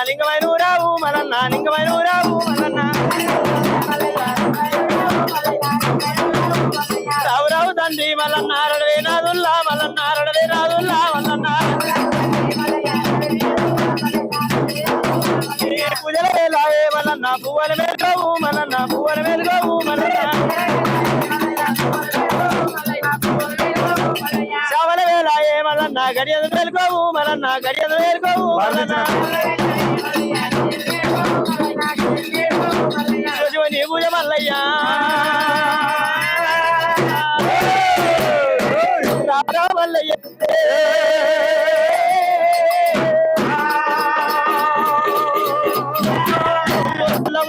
లింగమైనూరావు మలన్న లింగమైనూరావు మలన్న రావురావు తండ్రి మలన్న రడవే నాదుల్లా మలన్న రడవే రాదుల్లా మలన్న పూజల వేలావే మలన్న పువ్వుల మేలుకోవు మలన్న పువ్వుల మేలుకోవు మలన్న శ్రావణ వేలాయే మలన్న గడియదు మేలుకోవు మలన్న గడియదు మేలుకోవు మలన్న నీ పూజ మల్లయ్యా రారా మల్లయ్య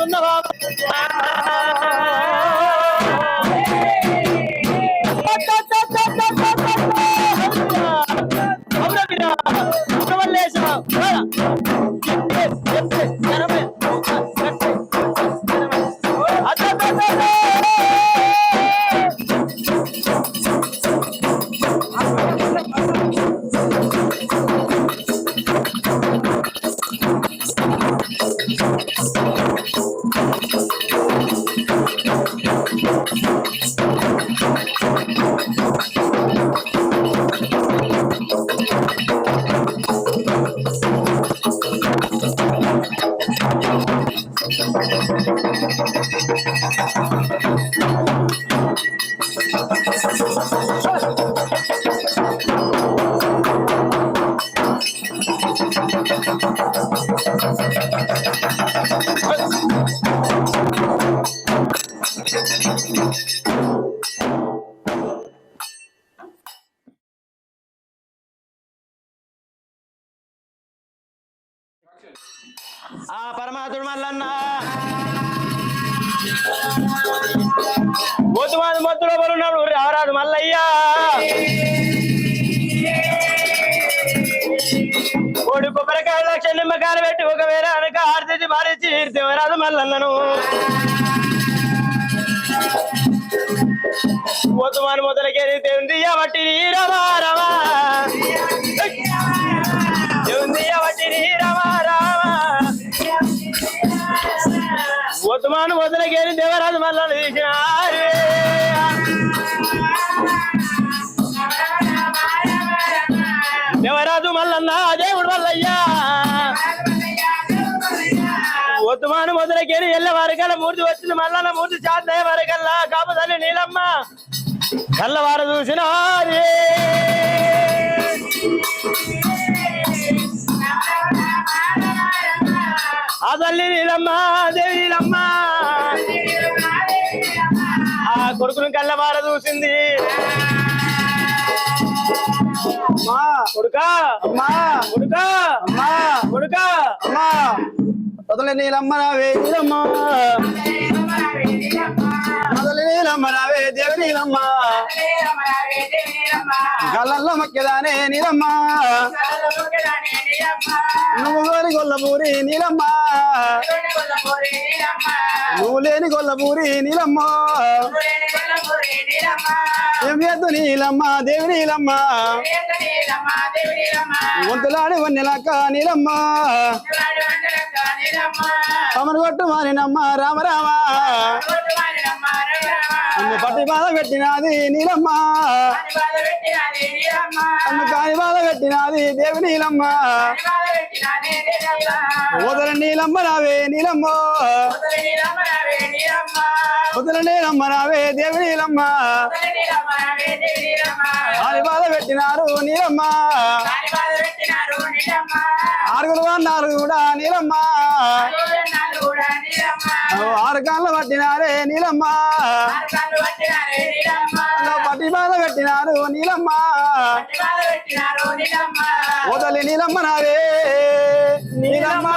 ఉన్నవా ఆ పరమాత్ముడు మల్లన్న మొత్తుమాది మొత్తులో బలున్నాడు రారాదు మల్లయ్యా కోడి కొబ్బరికాయ లక్ష నిమ్మకాయలు పెట్టి ఒకవేళ అనక ఆర్తి మారించి దేవరాదు మల్లన్నను మొత్తుమాని మొదలకేది దేవుంది వట్టి రమా రమా దేవుంది వట్టి రమా రామా మొత్తుమాను మొదలకేది దేవరాజు మల్లన్న తీసినారే దేవరాజు మల్లన్న దేవుడు మల్లయ్యా ఒత్తుమాను మొదలకేరి ఎల్ల వరకల్లా మూర్తి వచ్చింది మల్లన్న మూర్తి చాందయ్య వరకల్లా కాపుదల్లి నీలమ్మ కళ్ళవారు చూసిన ఆ తల్లి నీలమ్మ దేవి నీలమ్మ ఆ కొడుకును కళ్ళవార చూసింది అమ్మా కొడుకా అమ్మా కొడుకా అమ్మా కొడుకా అమ్మా వదల నీలమ్మ రావే నీలమ్మ వదల నీలమ్మ రావే దేవి నీలమ్మ గల్లల్లో మొక్కేదానే నీలమ్మ నువ్వు లేని గొల్లపూరి నీలమ్మ నువ్వు లేని గొల్లపూరి నీలమ్మ ఏం చేద్దు నీలమ్మ దేవి నీలమ్మ వంతులాడి వన్నెలక్క నీలమ్మ అమరు కొట్టు మారినమ్మ రామ రామ అన్ను పట్టి బాధ పెట్టినది నీలమ్మ అన్ను కాని బాధ పెట్టినది దేవి నీలమ్మ వదల నీలమ్మ రావే నీలమ్మ వదల నీలమ్మ రావే దేవి నీలమ్మ కాని బాధ పెట్టినారు నీలమ్మ ఆరుగురు అన్నారు కూడా నీలమ్మ ఆరు కాళ్ళు పట్టినారే నీలమ్మ పట్టి బాధ పెట్టినారు నీలమ్మ వదలి నీలమ్మ నారే నీలమ్మ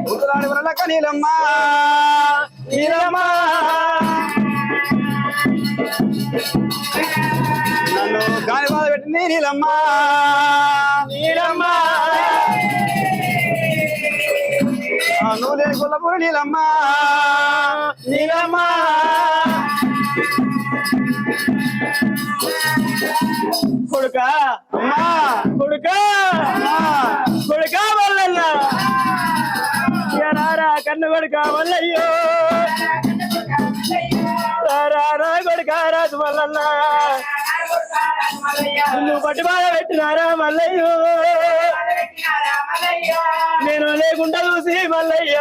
వదలాడి వరలక్క నీలమ్మ నీలమ్మ నన్ను గాలి బాధ పెట్టింది నీలమ్మ నీలమ్మ నువ్వు కొల్లపూరి నీలమ్మ నీలమ్మ కొడుక కొడుక కొడుక మల్లన్న రారా కన్ను కొడుక మల్లయ్యో రారా కొడుక రాజు మల్లన్న నువ్వు పట్టి బాధ పెట్టినారా మల్లయ్యో నేను లేకుండా చూసి మల్లయ్య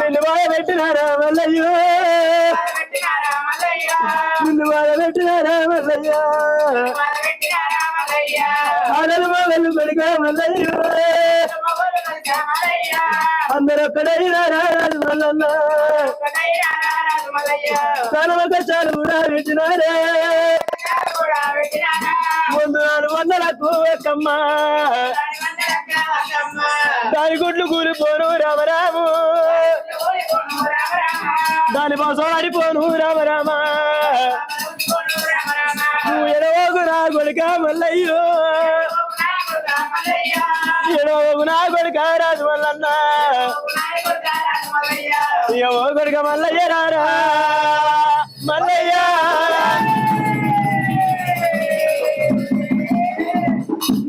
నిన్ను బాధ పెట్టినారా మల్లయ్యో నిన్ను బాధ పెట్టినారా మల్లయ్య ఆడలు మొగలు కొడుక మల్లయ్యో అందరూ ఒక్కడైనారా మల్లన్న తనొక చాలు కూడా పెట్టినారే ముందు 400లకు ఎక్కమ్మా దాని గుడ్లు కూలిపోను రామరాము దాని కోసం ఆడిపోను రామరామ నువ్వు ఎడవోగు నా కొడుక మల్లయ్యో ఎడవోగు నా కొడుక రాజు మల్లన్న ఓ కొడుక మల్లయ్య రారా మల్లయ్య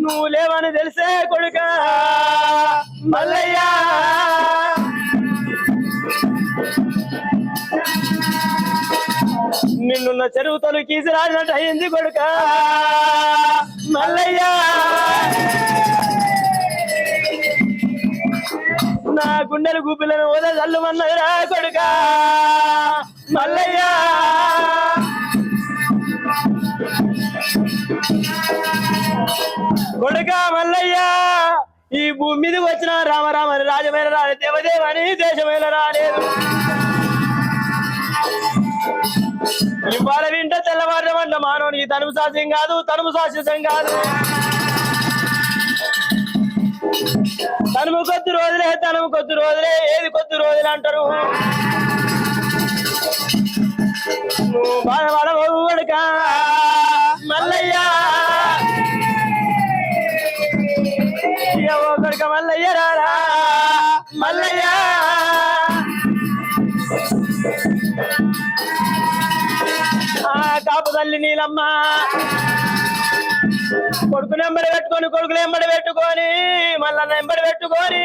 నువ్వు లేవని తెలిసే కొడుక మల్లయ్య నిన్నున్న చెరువు తొలికీసి రాడినట్టు అయింది కొడుక మల్లయ్య నా గుండెలు గుబ్బిలను వదలమన్నదిరా కొడుక మల్లయ్య కొడుక మల్లయ్య ఈ భూమి మీదకి వచ్చిన రామరామని రాజమైన రాని దేవదేవని దేశమైన రాలేదు ఇవాళ వింటే తెల్లవారమంట మానవునికి తనుము సాస్యం కాదు తనుము శాశ్వతం కాదు తనుము కొద్ది రోజులే తనుము కొద్ది రోజులే ఏది కొద్ది రోజులు అంటారు నువ్వు బాధపడవు కొడుక మల్లయ్య కొడుక మల్లయ్య రారా మల్లయ్య కాపు తల్లి నీలమ్మ కొడుకు నెంబడి పెట్టుకొని కొడుకులు ఎంబడి పెట్టుకొని మల్లన్న ఎంబడి పెట్టుకొని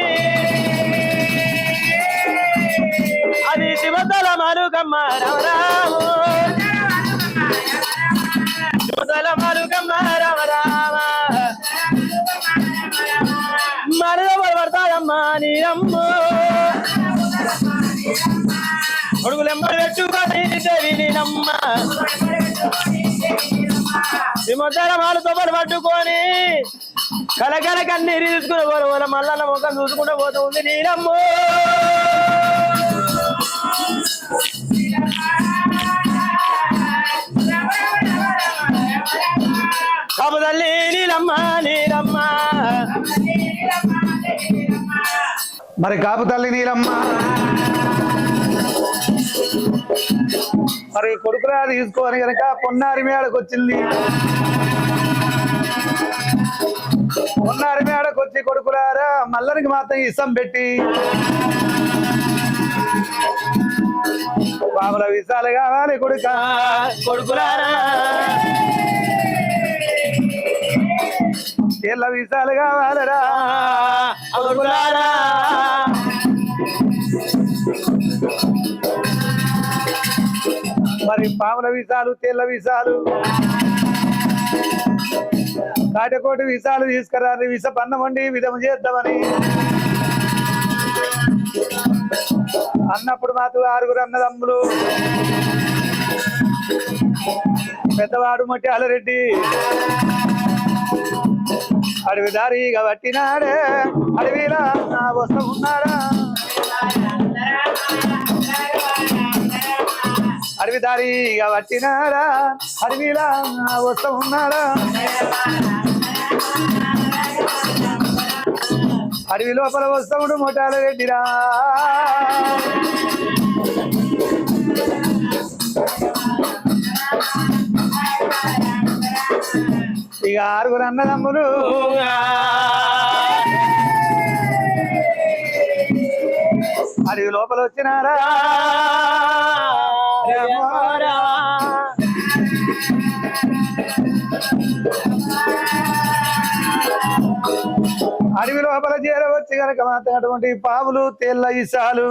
అది శివతల మరుగమ్మ రామరాము శివతల మరుగమ్మ రామరామ మరద పడతాడమ్మ నీరమ్మ కొడుకులు ఎంబడి పెట్టుకొని దేవి నీలమ్మ సింహతల మాలతో పట్టుకొని కలకల కన్నీరు తీసుకుని పోల మల్లన్న ముఖం చూసుకుంటూ పోతూ ఉంది నీలమ్మ కాపు తల్లి నీలమ్మ నీలమ్మ మరి కాపు తల్లి నీలమ్మ మరి కొడుకులా తీసుకొని కనుక పొన్నారి మేడకు వచ్చింది పొన్నారి మేడకు వచ్చి కొడుకులారా మల్లనికి మాత్రం ఇసం పెట్టి బాబుల విశాలు కావాలి కొడుక కొడుకులారా ఎల్ల విశాలు కావాలరా కొడుకులారా మరి పాముల విషాలు తెల్ల విషాలు కాటకోటి విషాలు తీసుకురాని విష పన్నం వండి విధం చేద్దామని అన్నప్పుడు మాకు 6 అన్నదమ్ములు పెద్దవాడు ముత్యాలరెడ్డి అడవి దారిగా పట్టినాడే అడవిలా నా వస్తం ఉన్నాడా అడవి దారిగా పట్టినాడా అడవిలా నా వస్తం ఉన్నాడా అడవి లోపల వస్తాముడు ముత్యాలరెడ్డిరా ఇక 6 అన్నదమ్ములు అడవి లోపల వచ్చినారా అడవి లోపల చేరవచ్చి కనుక మాత్రం అటువంటి పాములు తేళ్ల ఇసాలు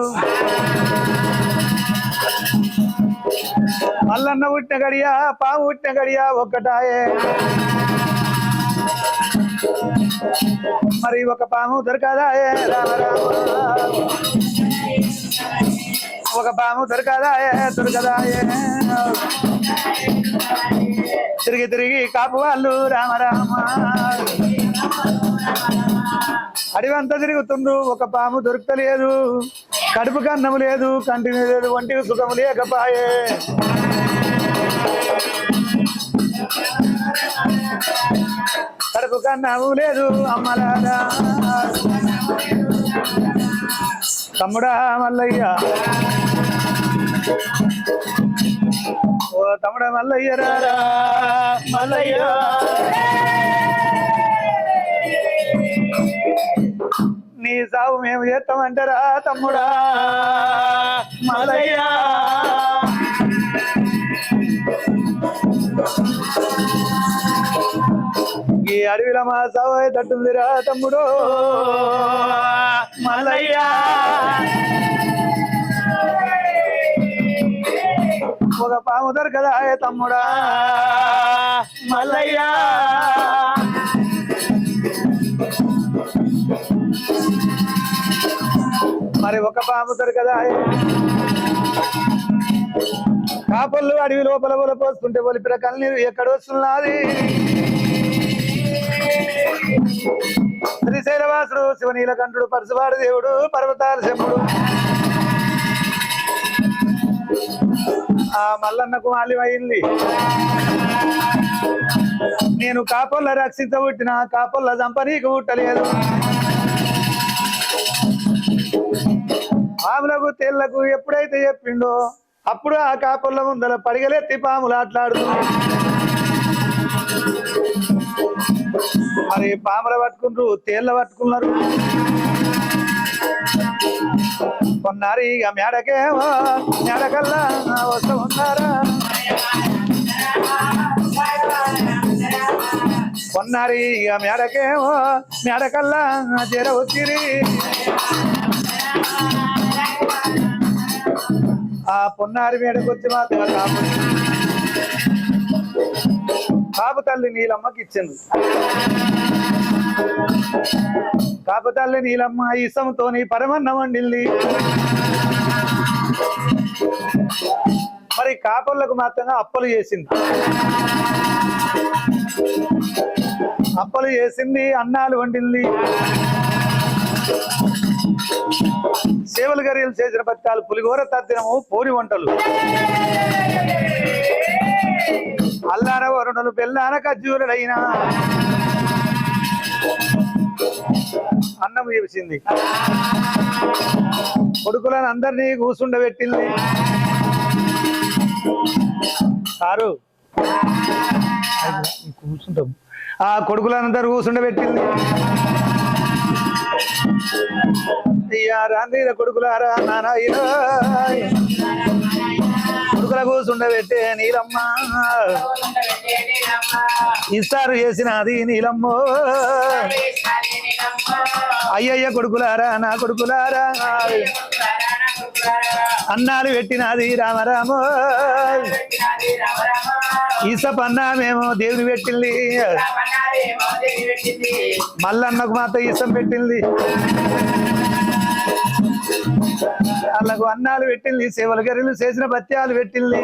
మల్లన్న పుట్టిన గడియా పాము పుట్టిన గడియా ఒక్కటాయే మరి ఒక పాము దొరకదాయే రామ రామ ఒక పాము దొరకదాయే దొరకదాయే తిరిగి తిరిగి కాపు వాళ్ళు రామ రామ అడివంతా తిరుగుతుండ్రు ఒక పాము దొరకలేదు కడుపు కన్నము లేదు కంటి లేదు వంటికి సుఖము లేకపాయే కడుపు కన్నము లేదు అమ్మలారా తమ్ముడా మల్లయ్య ఓ తమ్ముడా మల్లయ్య రారా మల్లయ్య నీ సాగు మేము చేస్తామంటారా తమ్ముడా మల్లయ్య ఈ అడవిలో మా సాగు తట్టుందిరా తమ్ముడు మల్లయ్య ఒక పాము దొరకదా తమ్ముడా మల్లయ్య మరి ఒక పాము దొరకదా కాపళ్ళు అడవి లోపల పొల పోస్తుంటే ఒలిపిన కన్నీరు ఎక్కడొస్తున్నది శ్రీశైలవాసుడు శివనీలకంఠుడు పరశువాడు దేవుడు పర్వతాల శంభుడు ఆ మల్లన్నకు మాల్యమైంది నేను కాపొల్ల రక్షించబుట్టిన కాపొల్ల చంపనీకి పుట్టలేదు పాములకు తేళ్లకు ఎప్పుడైతే చెప్పిండో అప్పుడు ఆ కాపొల్ల ముందర పడిగలెత్తి పాములు ఆటలాడుతుంది మరి పాముల పట్టుకుంటారు తేళ్ల పట్టుకున్నారు కొన్నారు ఇక మేడకేమో మేడకల్లా వస్తూ ఉన్నారా కొన్నారు ఇక మేడకేమో మేడకల్లా జర వచ్చిరి ఆ పొన్నారి మేడకు వచ్చి మాత్రం కాపు తల్లి నీలమ్మకి ఇచ్చింది కాపు తల్లి నీలమ్మ ఇసంతోని పరమన్నం వండింది మరి కాపులకు మాత్రంగా అప్పలు చేసింది అప్పలు చేసింది అన్నాలు వండింది సేవలు గరియలు చేసిన పత్యాలు పులిగోర తద్దినము పూరి వంటలు అల్లాన వరుణులు బెల్లాన ఖర్జూరుడైనా అన్నం చేసింది కొడుకులను అందరినీ కూసుండబెట్టింది సారు కూర్చుంటాం ఆ కొడుకులందరూ కూసుండబెట్టింది అయ్యా రాంది కొడుకులారా నానాయినా కొడుకుల కూసుండబెట్టే నీలమ్మ ఇస్తారు చేసినది నీలమ్మ అయ్యయ్య కొడుకులారా నా కొడుకులారా అన్నాలు పెట్టినది రామరామ ఈసపన్నా మేము దేవుని పెట్టింది మల్లన్నకు మాత్రం ఈసం పెట్టింది వాళ్ళకు అన్నాలు పెట్టింది సేవలు గర్రెలు చేసిన బత్యాలు పెట్టింది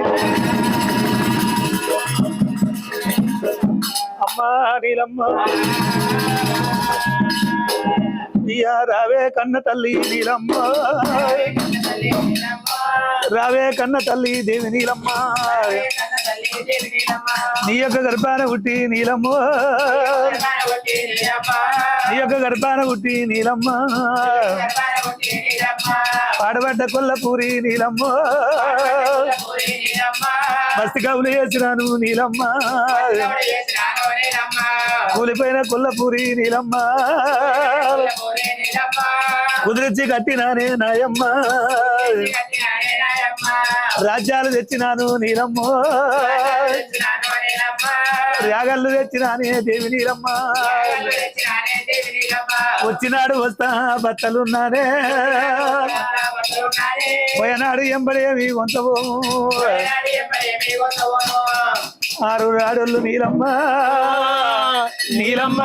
అమ్మా నీలమ్మ రావే కన్న తల్లి నీలమ్మ రావే కన్న తల్లి దేవి నీలమ్మ నీ యొక్క గర్భాన పుట్టి నీలమ్మ నీ యొక్క గర్భాన పుట్టి నీలమ్మ పాడబడ్డ కొల్లపూరి నీలమ్మ మస్తి కవులు చేసినాను నీలమ్మ కూలిపోయిన కొల్లపూరి నీలమ్మ కుదిరించి కట్టినానే నాయమ్మ రాజ్యాలు తెచ్చినాను నీలమ్మ యాగళ్ళు తెచ్చినానే దేవి నీలమ్మ వచ్చినాడు వస్తా బట్టలున్నానే పోయనాడు ఎంబడేవి వంతవో ఆరు రాడుళ్ళు నీలమ్మ నీలమ్మ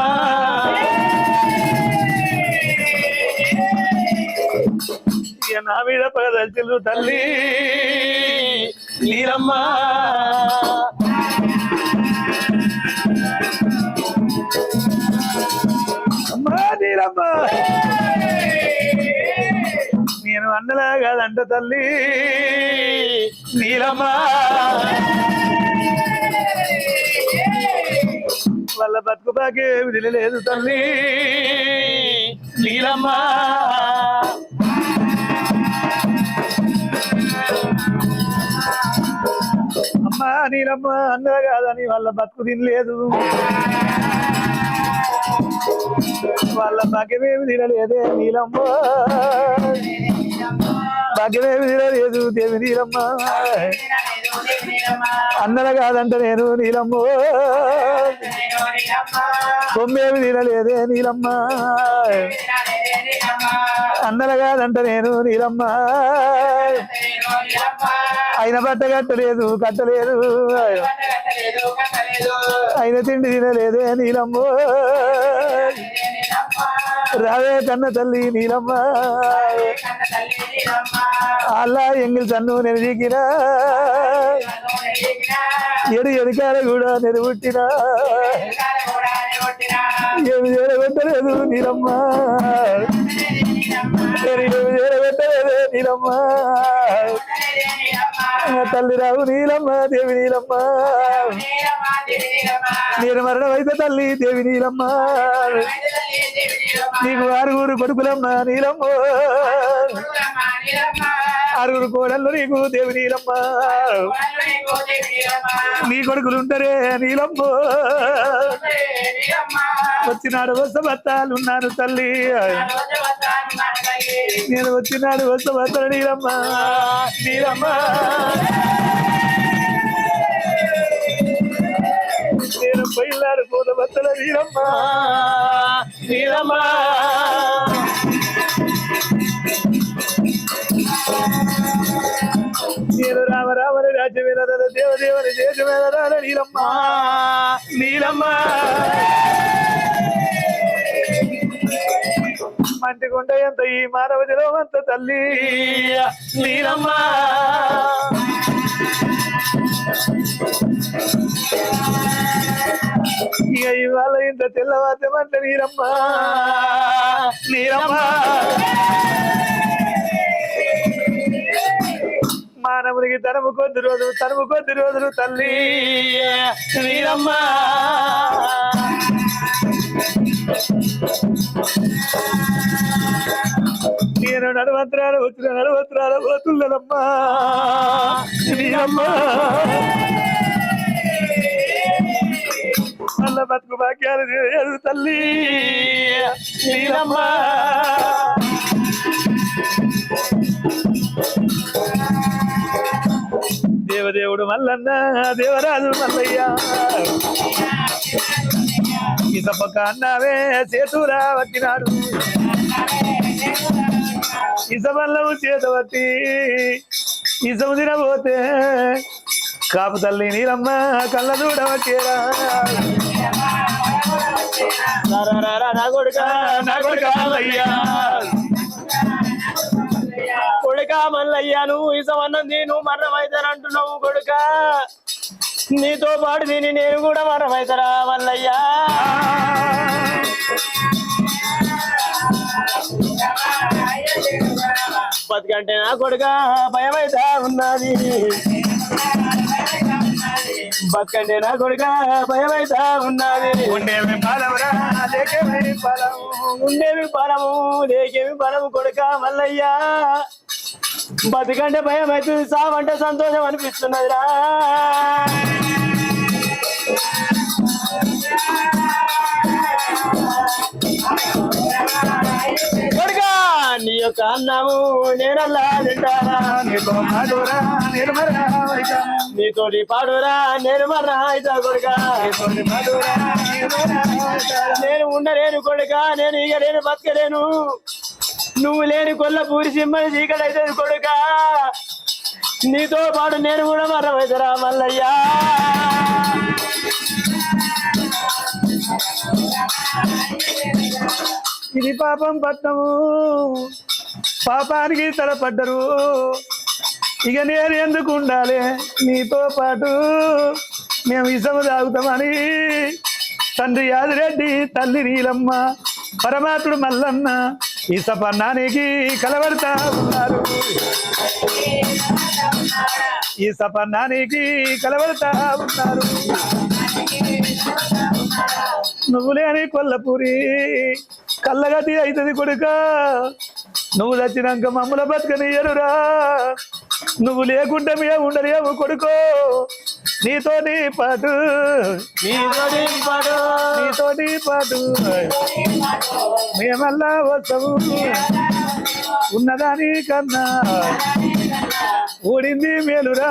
ఇక నా మీద పగదల్చిల్లు తల్లి నీలమ్మ అమ్మా నీలమ్మ నేను అన్నలా కాదంట తల్లి నీలమ్మ వాళ్ళ బతుకు బాకే విడిలేదు తల్లి నీలమ్మ అమ్మా నీలమ్మ అన్నలా కాదని వాళ్ళ బతుకు తినలేదు వాళ్ళ భాగ్యమేమి తినలేదే నీలమ్మ భాగ్యమేమి తినలేదు దేవి నీలమ్మ అన్నల కాదంట నేను నీలమ్మ కొమ్మేమి తినలేదే నీలమ్మ అన్నల కాదంట నేను నీలమ్మ అయిన బట్ట కట్టలేదు కట్టలేదు అయిన తిండి తినలేదే నీలమ్మ రావే కన్న తల్లి నీలమ్మ అలా ఎంగిల్ తన్ను నేను దిగినా ఎడికాల కూడా నేను పుట్టినా ఏమి చేరగొట్టలేదు నీలమ్మ ఏమి చేరగొట్టలేదే నీలమ్మ తల్లి రావు నీలమ్మ దేవి నీలమ్మ నేను మరణమైతే తల్లి దేవి నీలమ్మ నీకు ఆరుగురు కొడుకులమ్మ నీలమ్మ ఆరుగురు కోడళ్ళు నీకు దేవి నీలమ్మ నీ కొడుకులు ఉంటారే నీలమ్మ వచ్చినాడు వస్తబత్తాలు ఉన్నాను తల్లి నేను వచ్చినాడు వస్తబత్తాలు నీలమ్మ నీలమ్మ నేను బయలాడు పోతబత్తల నీలమ్మ నీలమ్మ నేను రామరామని రాజ్యమైన దేవదేవని దేశమైన నీలమ్మ నీలమ్మ మంటిగుండ ఎంత ఈ మానవ జలం అంత తల్లి నీలమ్మ ఇక ఇవాళ ఇంత తెల్లవాద్యమంట నీలమ్మ నీలమ్మ మానవునికి తనము కొద్ది రోజులు తల్లి నీలమ్మ నేను నడవంతరాలు వచ్చిన నడవంతరాల పోతుల్లనమ్మా నీలమ్మ మళ్ళా బతుకు భాగ్యాలు చేయదు తల్లి నీలమ్మ దేవదేవుడు మల్లన్న దేవరాజు మల్లయ్య ఇసపక్క అన్నావే చేతురా వట్టినాడు ఇసబల్లవు చేతబట్టి ఇసము తినబోతే కాపు తల్లి నీలమ్మ కళ్ళ చూడవచ్చేరా నా కొడుక మల్లయ్య కొడుక మల్లయ్య నువ్వు ఇసమన్నది నువ్వు మరణమైతానంటున్నావు కొడుక నీతో పాటు దీన్ని నేను కూడా మరణమైతారా మల్లయ్య బతుకంటే నా కొడుక భయమైతా ఉన్నది బతుకంటే నా కొడుక భయమైతా ఉన్నది ఉండేవి బలమురా లేకేవి బలము ఉండేవి బలము లేకేవి బలము కొడుక మల్లయ్యా బతుకంటే భయం అవుతుంది సావంటే సంతోషం అనిపిస్తున్నదిరా కొడుక నీ యొక్క అన్నము నేనల్లా తింటానా నీతో పాడురా నేను మరా అయితాను నీతోటి పాడురా నేను మర్రా అయితా కొడుక నీతోటి పాడురా నేను మరా అయితాను నేను ఉండలేను కొడుక నేను ఇక నేను బతకలేను నువ్వు లేని కొల్ల పూరి సింహని చీకటైతే కొడుక నీతో పాటు నేను కూడా మర్రమైతరా మల్లయ్యా ఇది పాపం పట్టము పాపానికి తలపడ్డరు ఇక నేను ఎందుకు ఉండాలి నీతో పాటు మేము ఇసము తాగుతామని తండ్రి యాదిరెడ్డి తల్లి నీలమ్మ పరమాత్ముడు మల్లన్న ఈ సపన్నానికి కలవడతా ఉన్నారు ఈ సపన్నానికి కలవడతా ఉన్నారు నువ్వు లేని కొల్లపూరి కళ్ళగతి అవుతుంది కొడుక నువ్వు చచ్చినాక మమ్మల బతకనియరురా నువ్వు లేకుండా మేము ఉండలేము కొడుకో నీతోటి పాటు నీతోటి పాటు మేమల్లా వస్తాము ఉన్నదాని కన్నా ఊడింది మేలురా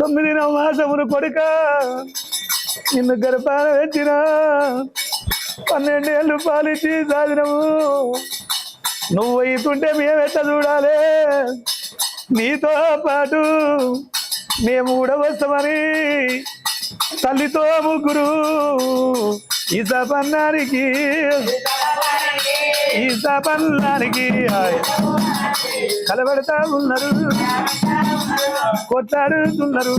9వ మాసమును కొడుక నిన్ను గర్భాన పెట్టిన 12 ఏళ్ళు పాలిచ్చి సాధినము నువ్వు అవుతుంటే మేమెట్ట చూడాలి నీతో పాటు మేము కూడా వస్తామని తల్లితో ముగ్గురు ఈ సపన్నానికి కలబడతా ఉన్నారు కొట్లాడుతున్నారు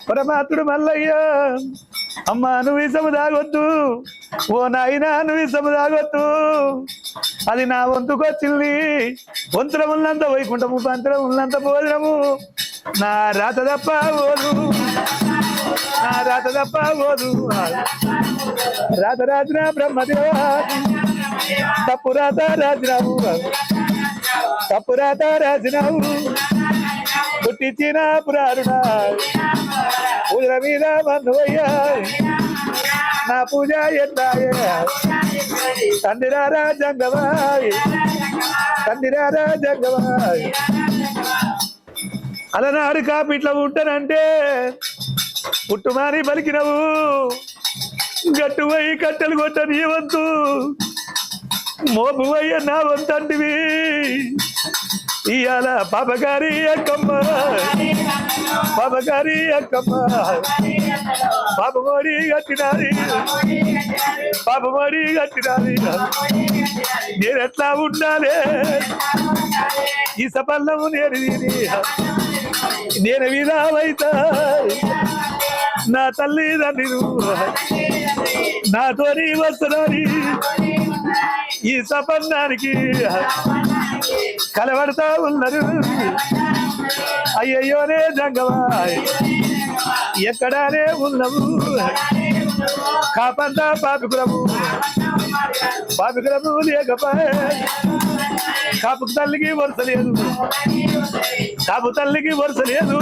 పరమాత్ముడు మల్లయ్య అమ్మ నువ్వు ఇసము తాగొద్దు ఓ నాయనా నువ్వు ఇసము తాగొద్దు అది నా వంతుకు వచ్చింది వంతులం ఉన్నంత వైకుంఠము పంతులం ఉన్నంత భోజనము నా రాత తప్ప ఓదు నా రాత తప్ప ఓదు రాత రాజున బ్రహ్మదేవ తప్పు రాత రాజురావు తప్పు రాత రాజురావు పుట్టించిన పురారుడా పూజల మీద బంధువయ్యా నా పూజ ఎట్లాయా తండ్రిరారా జంగవాయ్ తండ్రిరారా జంగవాయ్ అలనాడు కాపిట్లా ఉంటానంటే పుట్టుమాని పలికినవు గట్టువై కట్టెలు కొట్ట నీ వంతు మోపువయ్య నా వంతంటివి ఇయాల పాపగారి అక్కమ్మ పాపమోడి కట్టినారి నేనెట్లా ఉండాలి ఈ సపల్లము నేను విధావైతా నా తల్లిదండ్రి నాతోని వస్తున్నది ఈ సపన్నానికి కలబడతా ఉన్నారు అయ్యయ్యోనే జంగవాయ్ ఎక్కడానే ఉన్నావు కాపంతా పాపికురము లేకపోయే కాపుకు తల్లికి వరుస లేదు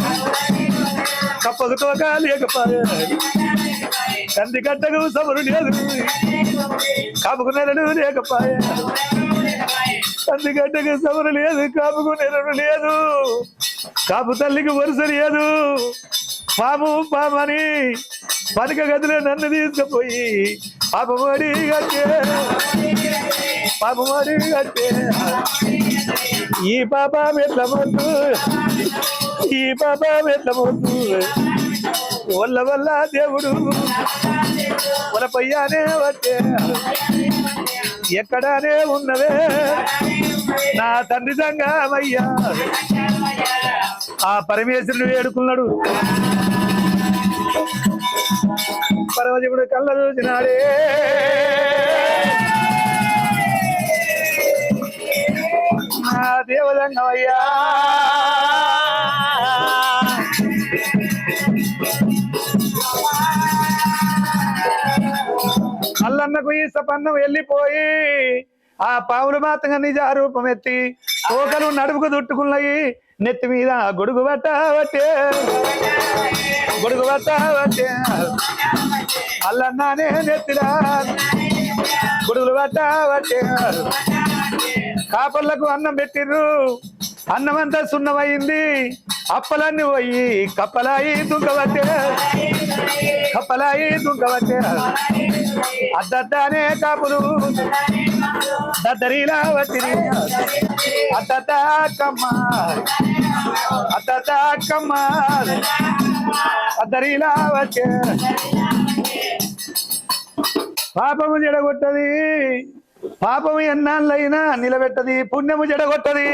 కప్పకు తోక లేకపోయే కంది కట్టకు సమురు లేదు కాపుకు నెరడు లేకపోయే కంది కట్టకు సమురు లేదు కాపుకు నెరడు లేదు కాపు తల్లికి వరుస లేదు పామని పనక గదిలో నన్ను తీసుకుపోయి పాపమడి కట్టే ఈ పాప మెట్ల మొద్దు వల్ల దేవుడు వలపయ్యానే వచ్చే ఎక్కడానే ఉన్నవే నా తండ్రి సంగమయ్యా ఆ పరమేశ్వరుడు వేడుకున్నాడు పరమశివుడు కళ్ళ చూసినాడే నా దేవదంగమయ్యా మల్లన్నకు ఈ సపన్నం వెళ్ళిపోయి ఆ పావులు మాత్రంగా నిజ రూపం ఎత్తి తోకలు నడుపుకు దుట్టుకున్నాయి నెత్తి మీద గొడుగు పట్టవట్టే మల్లన్నానే నెత్తిరా గొడుగులు పట్టబట్టే కాపర్లకు అన్నం పెట్టిర్రు అన్నమంతా సున్నమైంది అప్పలన్నీ పోయి కప్పలాయి దుంకబట్టే అద్దనే కాపులు దద్దరిలా వచ్చిరి అద్దమ్మ అద్దరిలా వచ్చే పాపము జడగొట్టది పాపము ఎన్నాళ్ళైనా నిలబెట్టది పుణ్యము జడగొట్టది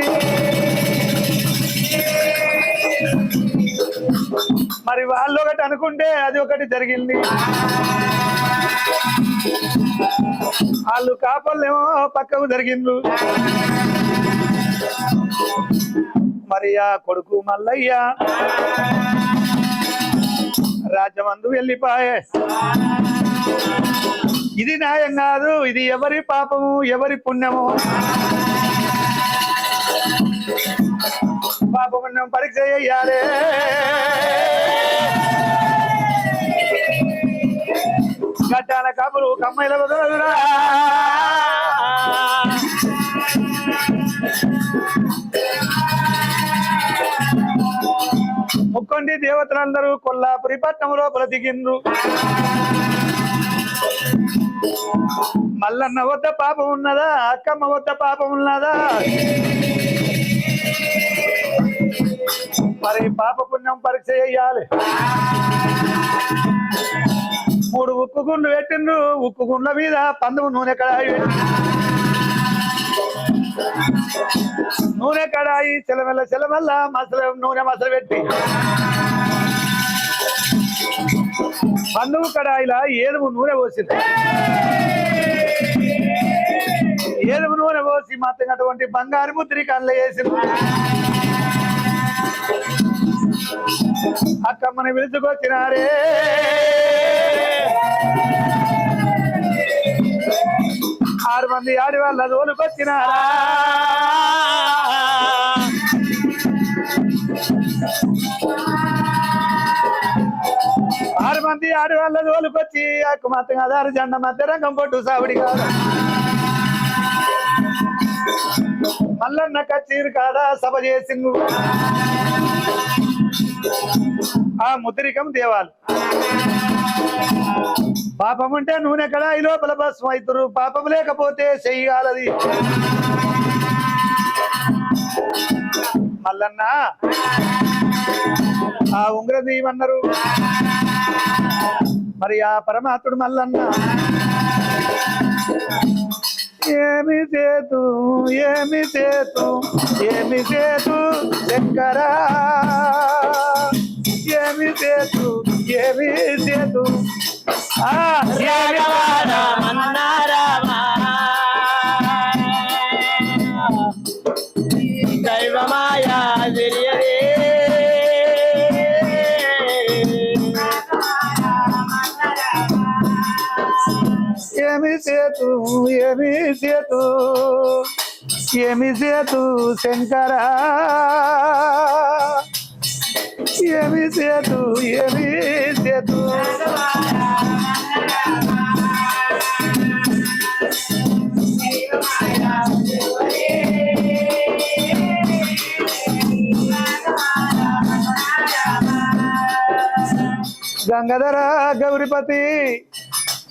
మరి వాళ్ళు ఒకటి అనుకుంటే అది ఒకటి జరిగింది వాళ్ళు కాపలేమో పక్కకు జరిగిండ్రు మరి ఆ కొడుకు మల్లయ్య రాజ్యమందు వెళ్ళిపాయే ఇది న్యాయం కాదు ఇది ఎవరి పాపము ఎవరి పుణ్యము పాపపుణ్యం పరీక్ష చెయ్యాలి గడ్డాల కాపులు కమ్మైల వదలదురా ముక్కొండి దేవతలందరూ కొల్లాపురి పట్టణం లోపల దిగిండ్రు మల్లన్న వద్ద పాపం ఉన్నదా అక్కమ్మ వద్ద పాపం ఉన్నదా మరి పాప పుణ్యం పరీక్ష చెయ్యాలి 3 ఉక్కు గుండ్లు పెట్టిండ్రు ఉక్కు గుండ్ల మీద 19 నూనె కడాయి నూనె కడాయి చెలమెల్ల నూనె మసలు పెట్టి 19 కడాయిలా 7 నూనె పోసింది 7 నూనె పోసి మాత్రం బంగారు ముద్రి కళ్ళ వేసింది అక్కమ్మని పిలుచుకొచ్చినారే 6 మంది ఆడి వాళ్ళ తోలుకొచ్చినారా 6 మంది ఆడి వాళ్ళ తోలుకొచ్చి అక్క మాత్రం అదారు జెండ మధ్య రంగం పొట్టు సావిడి కాదు మల్లన్న కచ్చీరు కాదా సభ చేసిండు ఆ ముద్రికం దేవాలు పాపం ఉంటే నూనె కడాయి లోపల భస్మం అవుతారు పాపం లేకపోతే చెయ్యాలది మల్లన్న ఆ ఉంగర దీవన్నారు మరి ఆ పరమాత్ముడు మల్లన్న ఏమి చేతు శంకరా ఏమి చేతు దైవమాయా తెలియదే ఏమి చేతు శంకరా ఏమి చేతు గంగాధర గౌరిపతి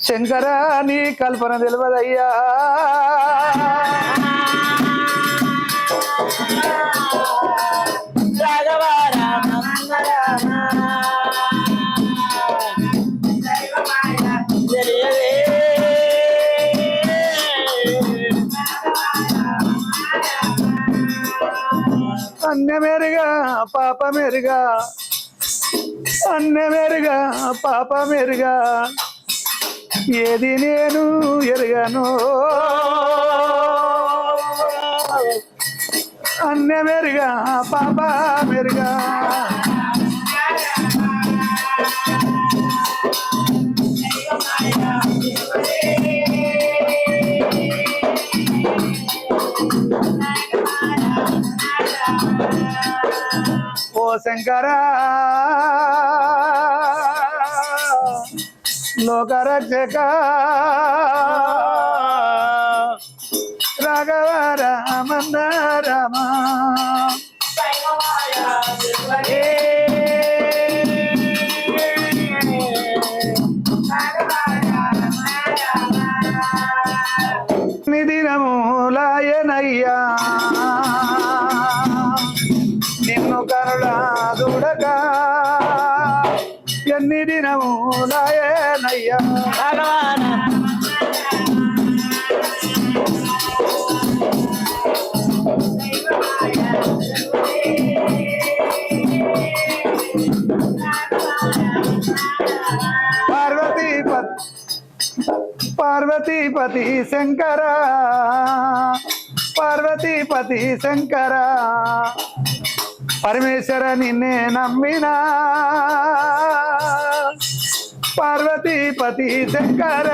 శంకర నీ కల్పన తెలియదయ్యా అన్నమెరుగా పాపమెరుగా ఏది నేను ఎరుగను అన్నమెరుగా పాపమెరుగా ఓ శంకరా లోకరక్షక రామ రామ నిదినములాయనయ్యా నిన్ను కరుడా చూడగా ఎన్ని దినములాయనయ్యా పార్వతీపతి శంకర పార్వతీపతి శంకర పరమేశ్వర నిన్నే నమ్మినా పార్వతీపతి శంకర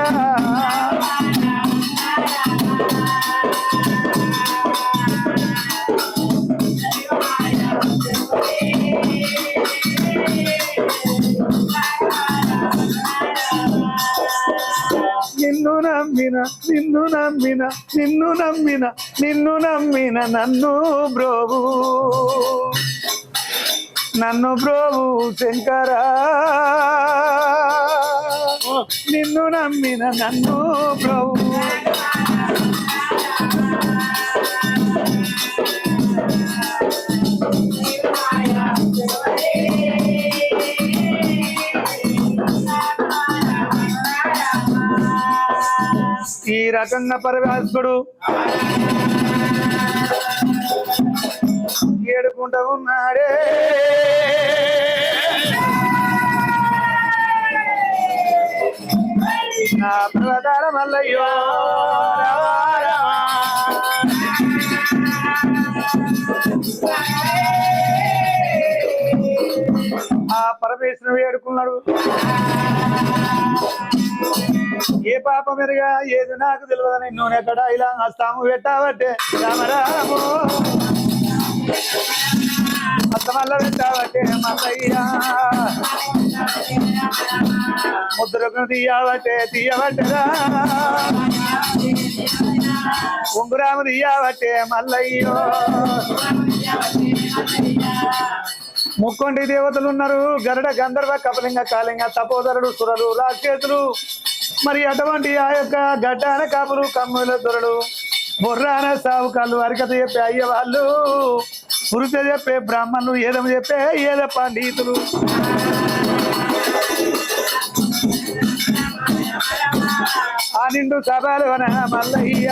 నిన్ను నమ్మిన నిన్ను నమ్మిన నిన్ను నమ్మిన నిన్ను నమ్మిన నన్ను బ్రోవు నన్ను బ్రోవు శంకర నిన్ను నమ్మిన నన్ను బ్రోవు ఈ రకంగా పరమేశ్వరుడు ఏడుకుంటా ఉన్నాడే నా ప్రధాన మల్లయ్యో ఆ పరమేశ్వరుడు ఏడుకున్నాడు. ఏ పాప మెరుగా ఏది నాకు తెలియదని నూనె ఎక్కడ ఇలా అస్తాము పెట్టావట్టే రామరాము అస్తమల్ల పెట్టావట్టే మల్లయ్యా ముద్రకు తీయవట్టే తీయవట్టరా ఉంగురాము తీయవట్టే మల్లయ్యో ముక్కొంటి దేవతలు ఉన్నారు. గరుడ గంధర్వ కపలింగ కాళింగ తపోధరుడు సురలు రాక్షసులు మరి అటువంటి ఆ యొక్క గడ్డాన కాపులు కమ్ముల దొరలు బొర్రాన సావుకాళ్ళు అరికత చెప్పే అయ్య వాళ్ళు పురుష చెప్పే బ్రాహ్మణులు ఏదమ చెప్పే ఏద పండితులు ఆ నిండు సభలోన మల్లయ్య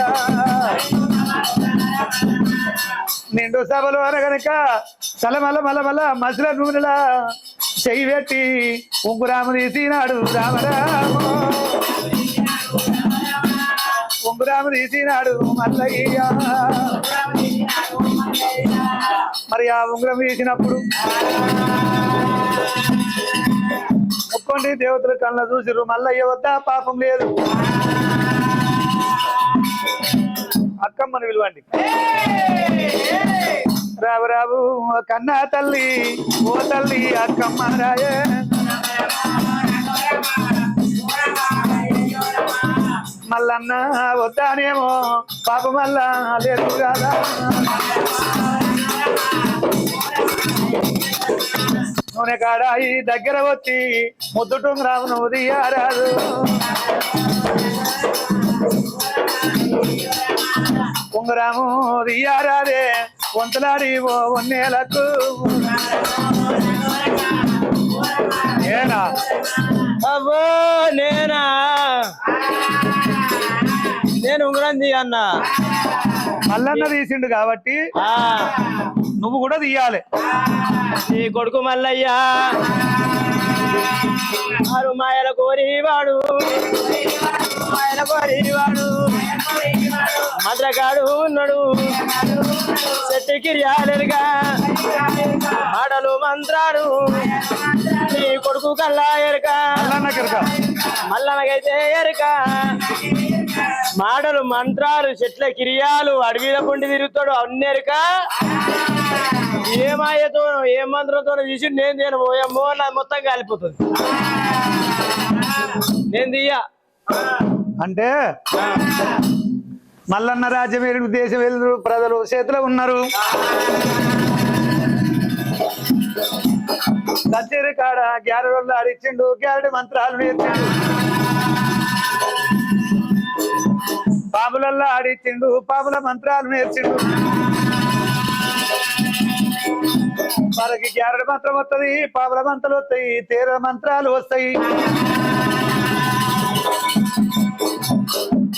నిండు సభలో అనగనక తలమల్ల మల్ల మసల నూనెలా చెయ్యి పెట్టి ఉంగురాము తీసినాడు రామరాము ఉంగురాము తీసినాడు మల్లయ్య. మరి ఆ ఉంగురం తీసినప్పుడు ముక్కొండి దేవతల కళ్ళ చూసిరు. మల్లయ్య వద్ద పాపం లేదు. అక్కమ్మని పిలవండి. రావు రావు కన్నా తల్లి ఓ తల్లి అక్కమ్మ రాయే మల్లన్న వద్దానేమో పాప మల్లా లేదు కదా. నూనె కాడాయి దగ్గర వచ్చి ముద్దుటం రావును ఉదయారాదు ఉంగరాము దియారాదే వంతలాడి ఓ వన్నేలకు నేనా అబ్బో నేనా నేను ఉంగరం అన్న మల్లన్న తీసిండు కాబట్టి నువ్వు కూడా తీయాలి. నీ కొడుకు మల్లయ్యా ఆరు మాయల కోరివాడు మాయల కోరివాడు మంత్రగాడు ఉన్నాడు చెట్టుకి రాలేరుగా ఆడలు మంత్రాలు నీ కొడుకు కల్లా ఎరుక మల్లనకైతే ఎరుక మాటలు మంత్రాలు చెట్ల కిరియాలు అడవిల పొండి తిరుగుతాడు అన్నెరుక ఏ మాయతో ఏ మంత్రంతో తీసి నేను పోయమ్మో నా మొత్తం కాలిపోతుంది. నేను తీయ అంటే మల్లన్న రాజ్యం వెళ్ళి దేశం వెళ్ళి ప్రజలు చేతిలో ఉన్నారు. కచేరి కాడ గ్యారెడోళ్ళు ఆడిచ్చిండు, గ్యారెడి మంత్రాలు నేర్చిండు. పాములల్లో ఆడిచ్చిండు, పాముల మంత్రాలు నేర్చిండు. మనకి గ్యారెడి మంత్రం వస్తుంది, పాముల మంత్రాలు వస్తాయి, తేర మంత్రాలు వస్తాయి.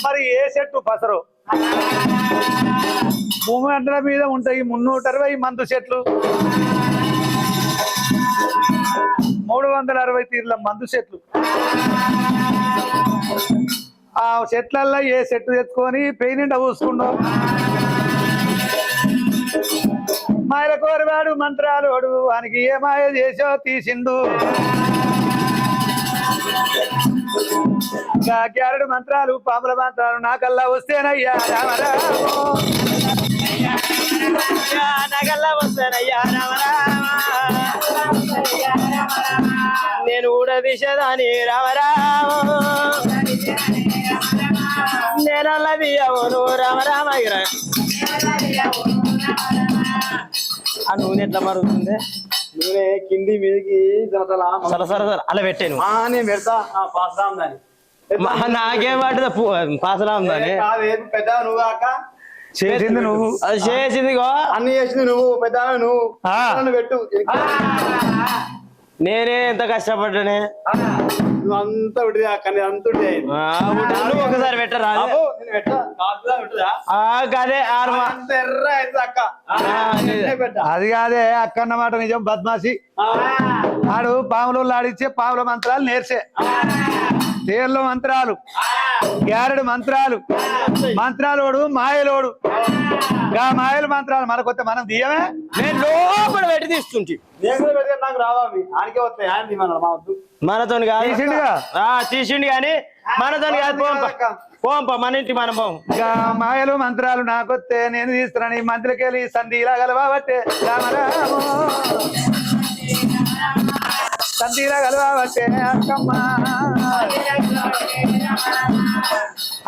మరి ఏ చెట్టు పసరు భూమి అంటల మీద ఉంటాయి 360 మందు చెట్లు, 360 తీర్ల మందు చెట్లు. ఆ చెట్లల్లో ఏ చెట్టు తెచ్చుకొని పెయినిండ పూసుకున్నావు. మాయల కోరవాడు మంత్రాలోడు, వానికి ఏ మాయ చేసో తీసిండు. గ్యారెడు మంత్రాలు పాముల మంత్రాలు నాకల్లా వస్తేనయ్యా రామరామో, నాకల్లా వస్తేనయ్యా రామరామ, నేను కూడా దిశదాని రామరామ, నేనల్లా దియ్యవును రామరామ. ఆ నూనె ఎట్లా మరుగుతుంది? నూనె కింది మీదకి సర అలా పెట్టాను. నేను పెడతా పాసరాం దాన్ని. నాకేం పడుతుంది పాసరాం దాన్ని? పెద్ద నువ్వు అక్క చేసింది నువ్వు, అది చేసింది అన్ని చేసింది నువ్వు, పెద్ద నువ్వు పెట్టు. నేనే ఎంత కష్టపడ్డానే. నువ్వు అంతా ఉంటుంది అక్క, అంత ఒకసారి పెట్టరా? అదే ఎర్ర అవుతుంది అక్క. అది కాదే అక్క అన్నమాట నిజం. బద్మాసి ఆడు పాములు ఆడిచ్చే పాముల మంత్రాలు నేర్చే, తేర్ల మంత్రాలు, గ్యారెడు మంత్రాలు, మంత్రాలోడు మాయలోడు. మాయల మంత్రాలు మనకొస్తే మనం దియమే. నేను లోపల పెట్టి తీస్తుంటే నాకు రావా ఆయనకే వస్తాయి. ఆయన మా వద్దు, మనతో తీసిండు కానీ మనతో కాదు. పోంప మన ఇంటి మనం పోం. మాయలు మంత్రాలు నాకొస్తే నేను తీస్తున్నాను. ఈ మంత్రులకెళ్ళి సంధిలా గలవాబట్టే రామరామో, సంధిలా గలవాబట్టే అక్కమ్మ.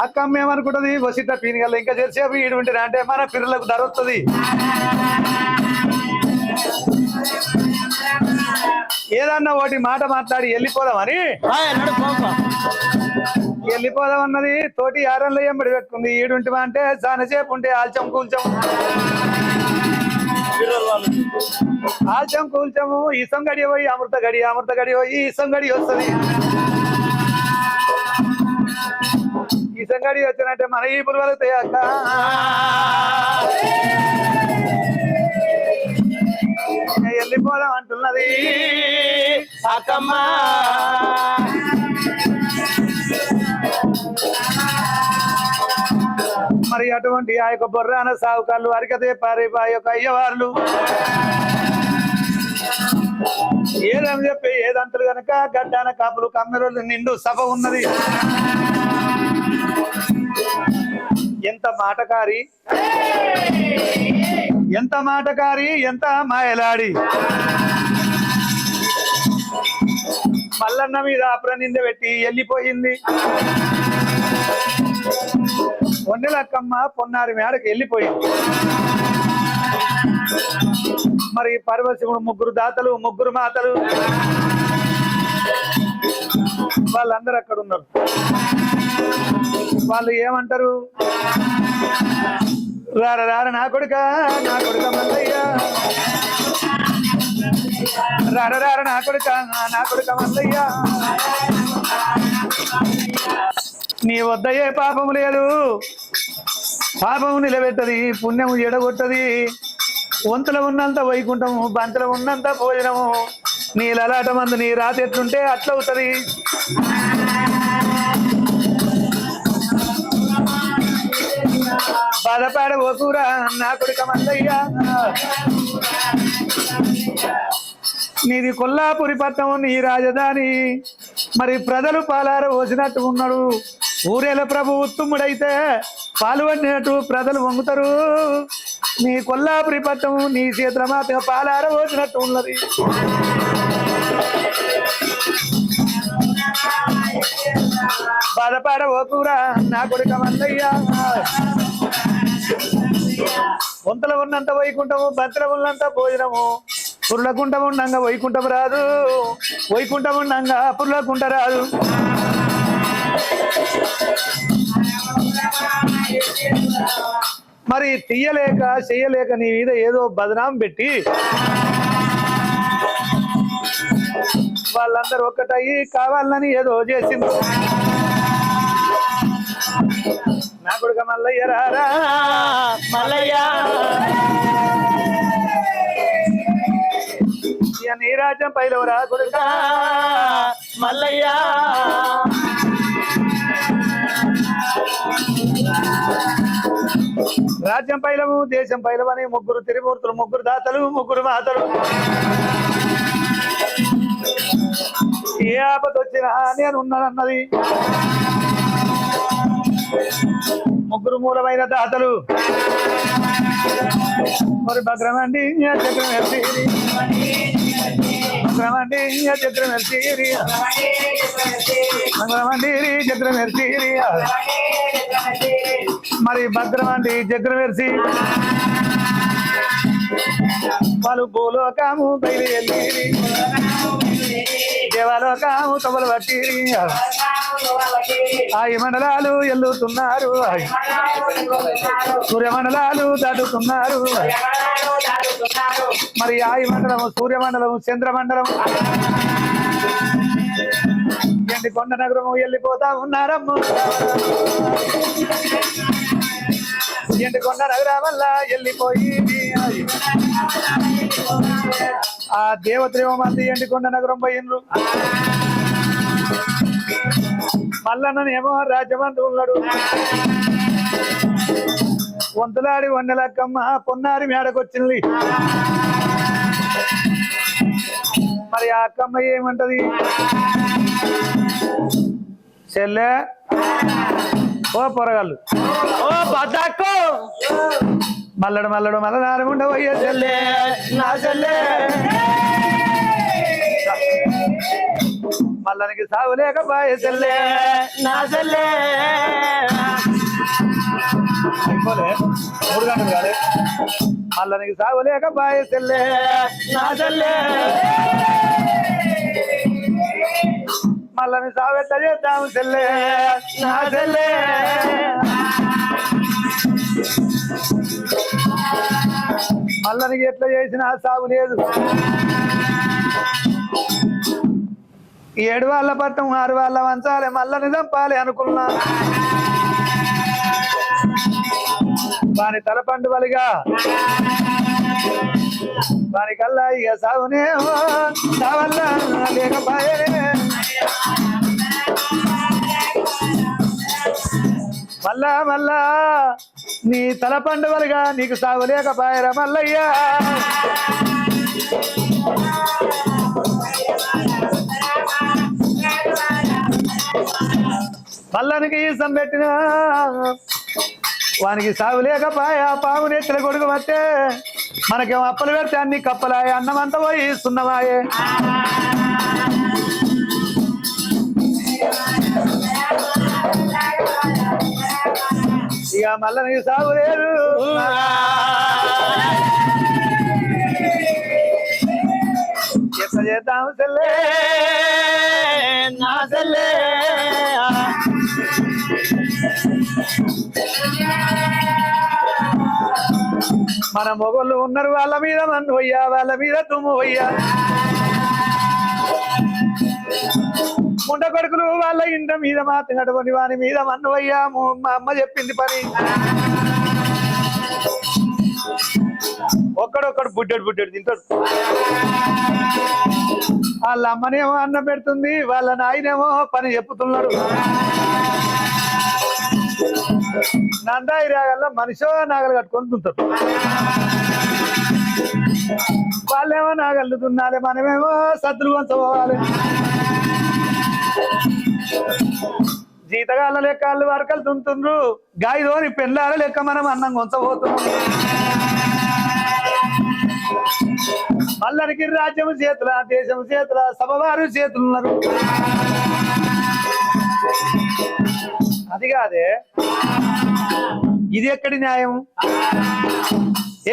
అక్కమ్మ ఏమనుకుంటది, వసిట పీనిగల్ల ఇంకా చేసేపు ఈడు ఉంటే అంటే మన పిల్లలకు ధర వస్తుంది. ఏదన్నా ఒకటి మాట మాట్లాడి వెళ్ళిపోదామని వెళ్ళిపోదామన్నది. తోటి యారంలో ఎంబడి పెట్టుకుంది. ఈడుంటివా అంటే చాలాసేపు ఉంటే ఆల్చం కూల్చం, ఆల్చం కూల్చము. ఈసం గడి పోయి అమృత గడి, అమృత గడి పోయి ఈసం గడి వస్తుంది. ఈసం గడి వచ్చినట్టే మన ఈ పురువలుతాయి అక్క. వెళ్ళిపోదాం అంటున్నది అక్కమ్మ. మరి అటువంటి ఆ యొక్క బొర్రాన సావుకాళ్ళు అరికతే పారే ఆ యొక్క అయ్యవార్లు ఏదని చెప్పి ఏదంతలు గనక గడ్డాన కాపులు కమ్మెరోళ్ళు నిండు సభ ఉన్నది. ఎంత మాటకారి, ఎంత మాటకారి, ఎంత మాయలాడి. మల్లన్న మీద అప్రనింద పెట్టి వెళ్ళిపోయింది. ఒన్నెలక్కమ్మ పొన్నారి మేడకి వెళ్ళిపోయింది. మరి పరమశివుడు ముగ్గురు దాతలు, ముగ్గురు మాతలు, వాళ్ళందరూ అక్కడ ఉన్నారు. వాళ్ళు ఏమంటారు, రార రార నా కొడుక, నా కొడుక మల్లయ్య, రార రార నా కొడుక, నా కొడుక మల్లయ్య, నీ వద్ద ఏ పాపము లేదు, పాపము నిలబెట్టది, పుణ్యము ఎడగొట్టది. వంతుల ఉన్నంత వైకుంఠము, బంతుల ఉన్నంత భోజనము. నీ లలాట మందు నీ రాత ఎట్లుంటే అట్లవుతుంది. బాధపాడ ఓకూరా నా కొడుక మల్లయ్య, నీది కొల్లాపురి పట్టణం, నీ రాజధాని. మరి ప్రజలు పాలార పోసినట్టు ఉన్నాడు. ఊరేల ప్రభు ఉత్తముడైతే పాలు పడినట్టు ప్రజలు వంగుతారు. నీ కొల్లాపురి పట్టణం నీ చేతుల మాత్రం పాలార పోసినట్టు ఉన్నది. బాధపాడ ఓకూరా నా కొడుక మల్లయ్య, వంతల ఉన్నంత వైకుంఠము బంతల ఉన్నంత భోజనము పుర్లకుంట ఉండంగా వైకుంఠం రాదు వైకుంఠం ఉండంగా పుర్లకుంట రాదు మరి తీయలేక చెయ్యలేక నీ మీద ఏదో బదనాం పెట్టి వాళ్ళందరూ ఒక్కటయ్యి కావాలని ఏదో చేసింది నా కొడుక మల్లయ్య రారా మల్లయ్య నీ రాజ్యం పైలవరా కొడుక మల్లయ్య రాజ్యం పైలము దేశం పైలమని ముగ్గురు తిరుమూర్తులు ముగ్గురు దాతలు ముగ్గురు మాతలు ఏ ఆపద వచ్చినా నేను ఉన్నానన్నది ముగ్గురు మూలమైన దాతలు మరి భద్రమండి చక్రమెర్సీరి భద్రమండి చక్రమెర్సీరి భద్రమండి చక్రమెర్సీరి మరి భద్రమండి చక్రమెర్సి వాళ్ళు భూలోకము బయలు వెళ్ళిరి దేవలోకము తొబలు పట్టిరి ఆయి మండలాలు ఎల్లుతున్నారు సూర్యమండలాలు దాటుతున్నారు మరి ఆయి మండలము సూర్యమండలము చంద్రమండలము ఎండి కొండ నగరము వెళ్ళిపోతా ఉన్నారమ్మ ఎండి కొండ నగరం వల్ల వెళ్ళిపోయి ఆ దేవతేమో మంది ఎండి కొండ నగరం పోయిండ్రు మల్లన్ననేమో రాజమండ్రి ఉన్నాడు వంతులాడి వన్నెలక్కమ్మ పొన్నారి మేడకొచ్చింది మరి ఆ అక్కమ్మ ఏమంటది చెల్లె ఓ పొరగాళ్ళు ఓ బద్దకు మల్లడు మల్లడు మల్లనారు ఉండవయ్యే చెల్లె నా చెల్లె మల్లనికి సాగులేకపాయే చెల్లె నా చెల్లె అయిపోలే 3 గంటలు కాలే మల్లనికి సాగులేకపాయే చెల్లె నా చెల్లె మల్లని సావెట్ట చేద్దాము చెల్లె నా చెల్లె మల్లనికి ఎట్లా చేసినా సాగు లేదు 7 వాళ్ళ పట్టం 6 వాళ్ళ వంచాలి మల్లని చంపాలి అనుకున్నా వాని తలపండు బలిగా వానికల్లా ఇక సాగునే సావల్ల లేకపోయే మళ్ళా మళ్ళా నీ తలపండు బలిగా నీకు సాగు లేకపోయారా మల్లయ్యా మల్లనికి ఈసం పెట్టిన వానికి సాగు లేకపాయా పాము నెత్తిన కొడుకు పట్టే మనకేమో అప్పలు పెడితే అన్ని కప్పలాయే అన్నమంతా పోయి సున్నమాయే ఇక మల్లనికి సాగు లేదు ఎట్లా చేద్దాము చెల్లె నా చెల్లె మన మొగోళ్ళు ఉన్నారు వాళ్ళ మీద మన్ను పోయ్యా వాళ్ళ మీద తుమ్ము పోయ్యా ముండ కొడుకులు వాళ్ళ ఇంట మీద మాట్లాడుకొని వాని మీద మన్ను పోయ్యా మా అమ్మ చెప్పింది పని ఒక్కడొక్కడు బుడ్డెడు తింటాడు వాళ్ళ అమ్మనేమో అన్నం పెడుతుంది వాళ్ళ నాయనేమో పని చెప్పుతున్నాడు నందాయి రాగల్లా మనిషో నాగలు కట్టుకొని తింటారు వాళ్ళేమో నాగళ్ళు దున్నాలి మనమేమో సద్దులు కొంచపోవాలి జీతగాళ్ళ లెక్క వాళ్ళు వరకలు తుంటుండ్రు గాయదోని పెళ్ళాల లెక్క మనం అన్నం కొంచబోతున్నాం మల్లరికి రాజ్యము చేతుల దేశము చేతుల సభవారు చేతులున్నారు అది కాదే ఇది ఎక్కడి న్యాయం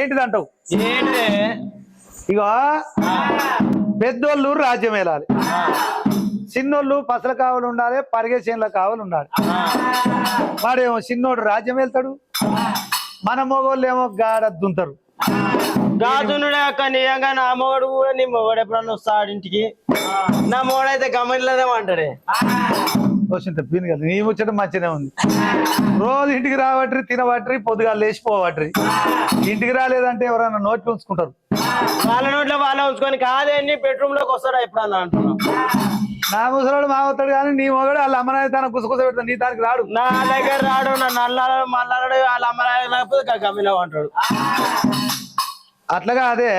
ఏంటిదంటావు? ఏంటిదే? ఇగో పెద్దోళ్ళు రాజ్యం వెళ్ళాలి, చిన్నోళ్ళు పసల కావలు ఉండాలి, పరిగెసేన్ల కావలు ఉండాలి. వాడేమో చిన్నోడు రాజ్యం వెళ్తాడు, మన మొగోళ్ళు ఏమో గాడద్దుంటారు. గాజునుడే అక్క నిజంగా నా మొగడు కూడా నీ మొగడు ఎప్పుడన్నా వస్తాడు ఇంటికి. నా మొగడైతే గమనిలేదే అంటాడే. నీ ముచ్చట మంచిగా ఉంది. రోజు ఇంటికి రావట్రి, తినబట్రి, పొద్దుగా లేచిపోవట్రి. ఇంటికి రాలేదంటే ఎవరైనా నోట్లు ఉంచుకుంటారు. వాళ్ళ నోట్లో వాళ్ళే ఉంచుకొని కాదే బెడ్రూమ్ లోకి వస్తాడా ఎప్పుడన్నా అంటున్నా. నా ముసలాడు మా అవుతాడు కానీ నీ మొగడు వాళ్ళ అమ్మనాయ తన గుసగుస పెడతాడు, నీ దానికి రాడు. నా దగ్గర రాడు, నన్ను అల్లాడు మళ్ళాడు, వాళ్ళ అమ్మనాయ లేకపోతే గమిలో అంటాడు. అట్లాగా అదే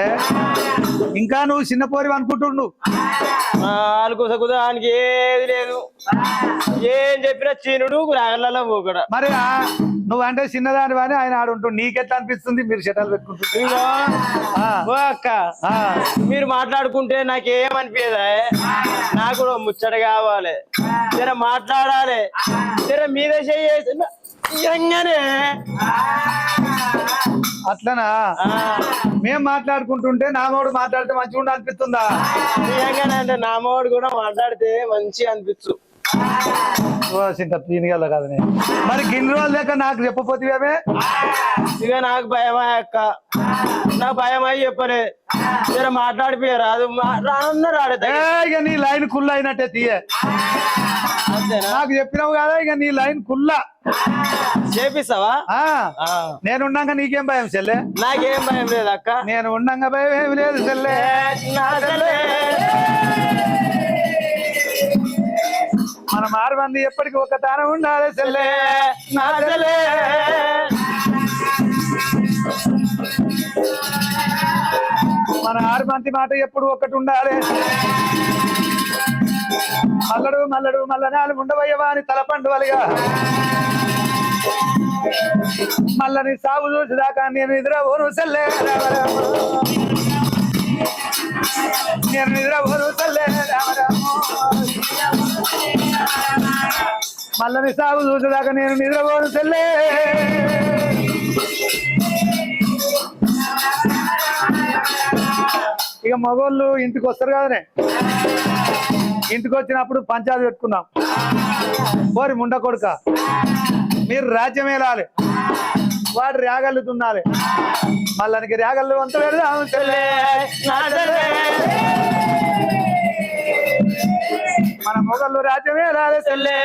ఇంకా నువ్వు చిన్న పోరి అనుకుంటుండు. కుదానికి ఏది లేదు, ఏం చెప్పినా చీనుడు రాగలలో పోకడా. మరి నువ్వంటే చిన్నదాని అని ఆయన ఆడుంటుండు, నీకెట్లా అనిపిస్తుంది? మీరు షటల్ పెట్టుకుంటుంటే అక్క మీరు మాట్లాడుకుంటే నాకేమనిపించదా? నాకు కూడా ముచ్చట కావాలి, జర మాట్లాడాలి, జర మీద చేయంగానే. అట్లనా? మేం మాట్లాడుకుంటుంటే నా మోడు మాట్లాడితే మంచిగా ఉండి అనిపిస్తుందా? నిజంగానే అంటే నా మోడు కూడా మాట్లాడితే మంచిగా అనిపించు. పీనిగల కదా. మరి గిన్ని రోజులు లేక నాకు చెప్పపోతేవేమే? ఇక నాకు భయమా అక్క, నాకు భయం అయ్యి చెప్పలే. జర మాట్లాడిపోయారు అది రానున్న రాడే. ఇక నీ లైన్ కుల్ల అయినట్టే తీయ. నాకు చెప్పినావు కదా, ఇక నీ లైన్ కుల్ల చేపిస్తావా? నేనున్నాక నీకేం భయం చెల్లె? నాకేం భయం లేదు అక్క, నేను ఉన్నాక భయం ఏమి లేదు చెల్లె. మన 6 మంది ఎప్పటికీ ఒక తానం ఉండాలి చెల్లె. మన 6 మంది మాట ఎప్పుడు ఒకటి ఉండాలి. మల్లడు మల్లడు మల్లనాలు ఉండవయ్యవా అని తలపండువలిగా మల్లని సాగు చూసేదాకా నేను నిద్రపోను చెల్లె. నేను నిద్రపోను చెల్లె. మల్లని సాగు చూసేదాకా నేను నిద్రపోను చెల్లె. ఇక మగోళ్ళు ఇంటికి వస్తారు కదనే, ఇంటికి వచ్చినప్పుడు పంచాయతీ పెట్టుకున్నాం. పోరి ముండ కొడుక, మీరు రాజ్యం వెళ్ళాలి, వాడు రేగళ్ళు తున్నారు. మళ్ళీ రేగళ్ళు అంత పెడదాం చెల్లె. మన మొగళ్ళు రాజ్యం వెళ్ళాలి చెల్లె.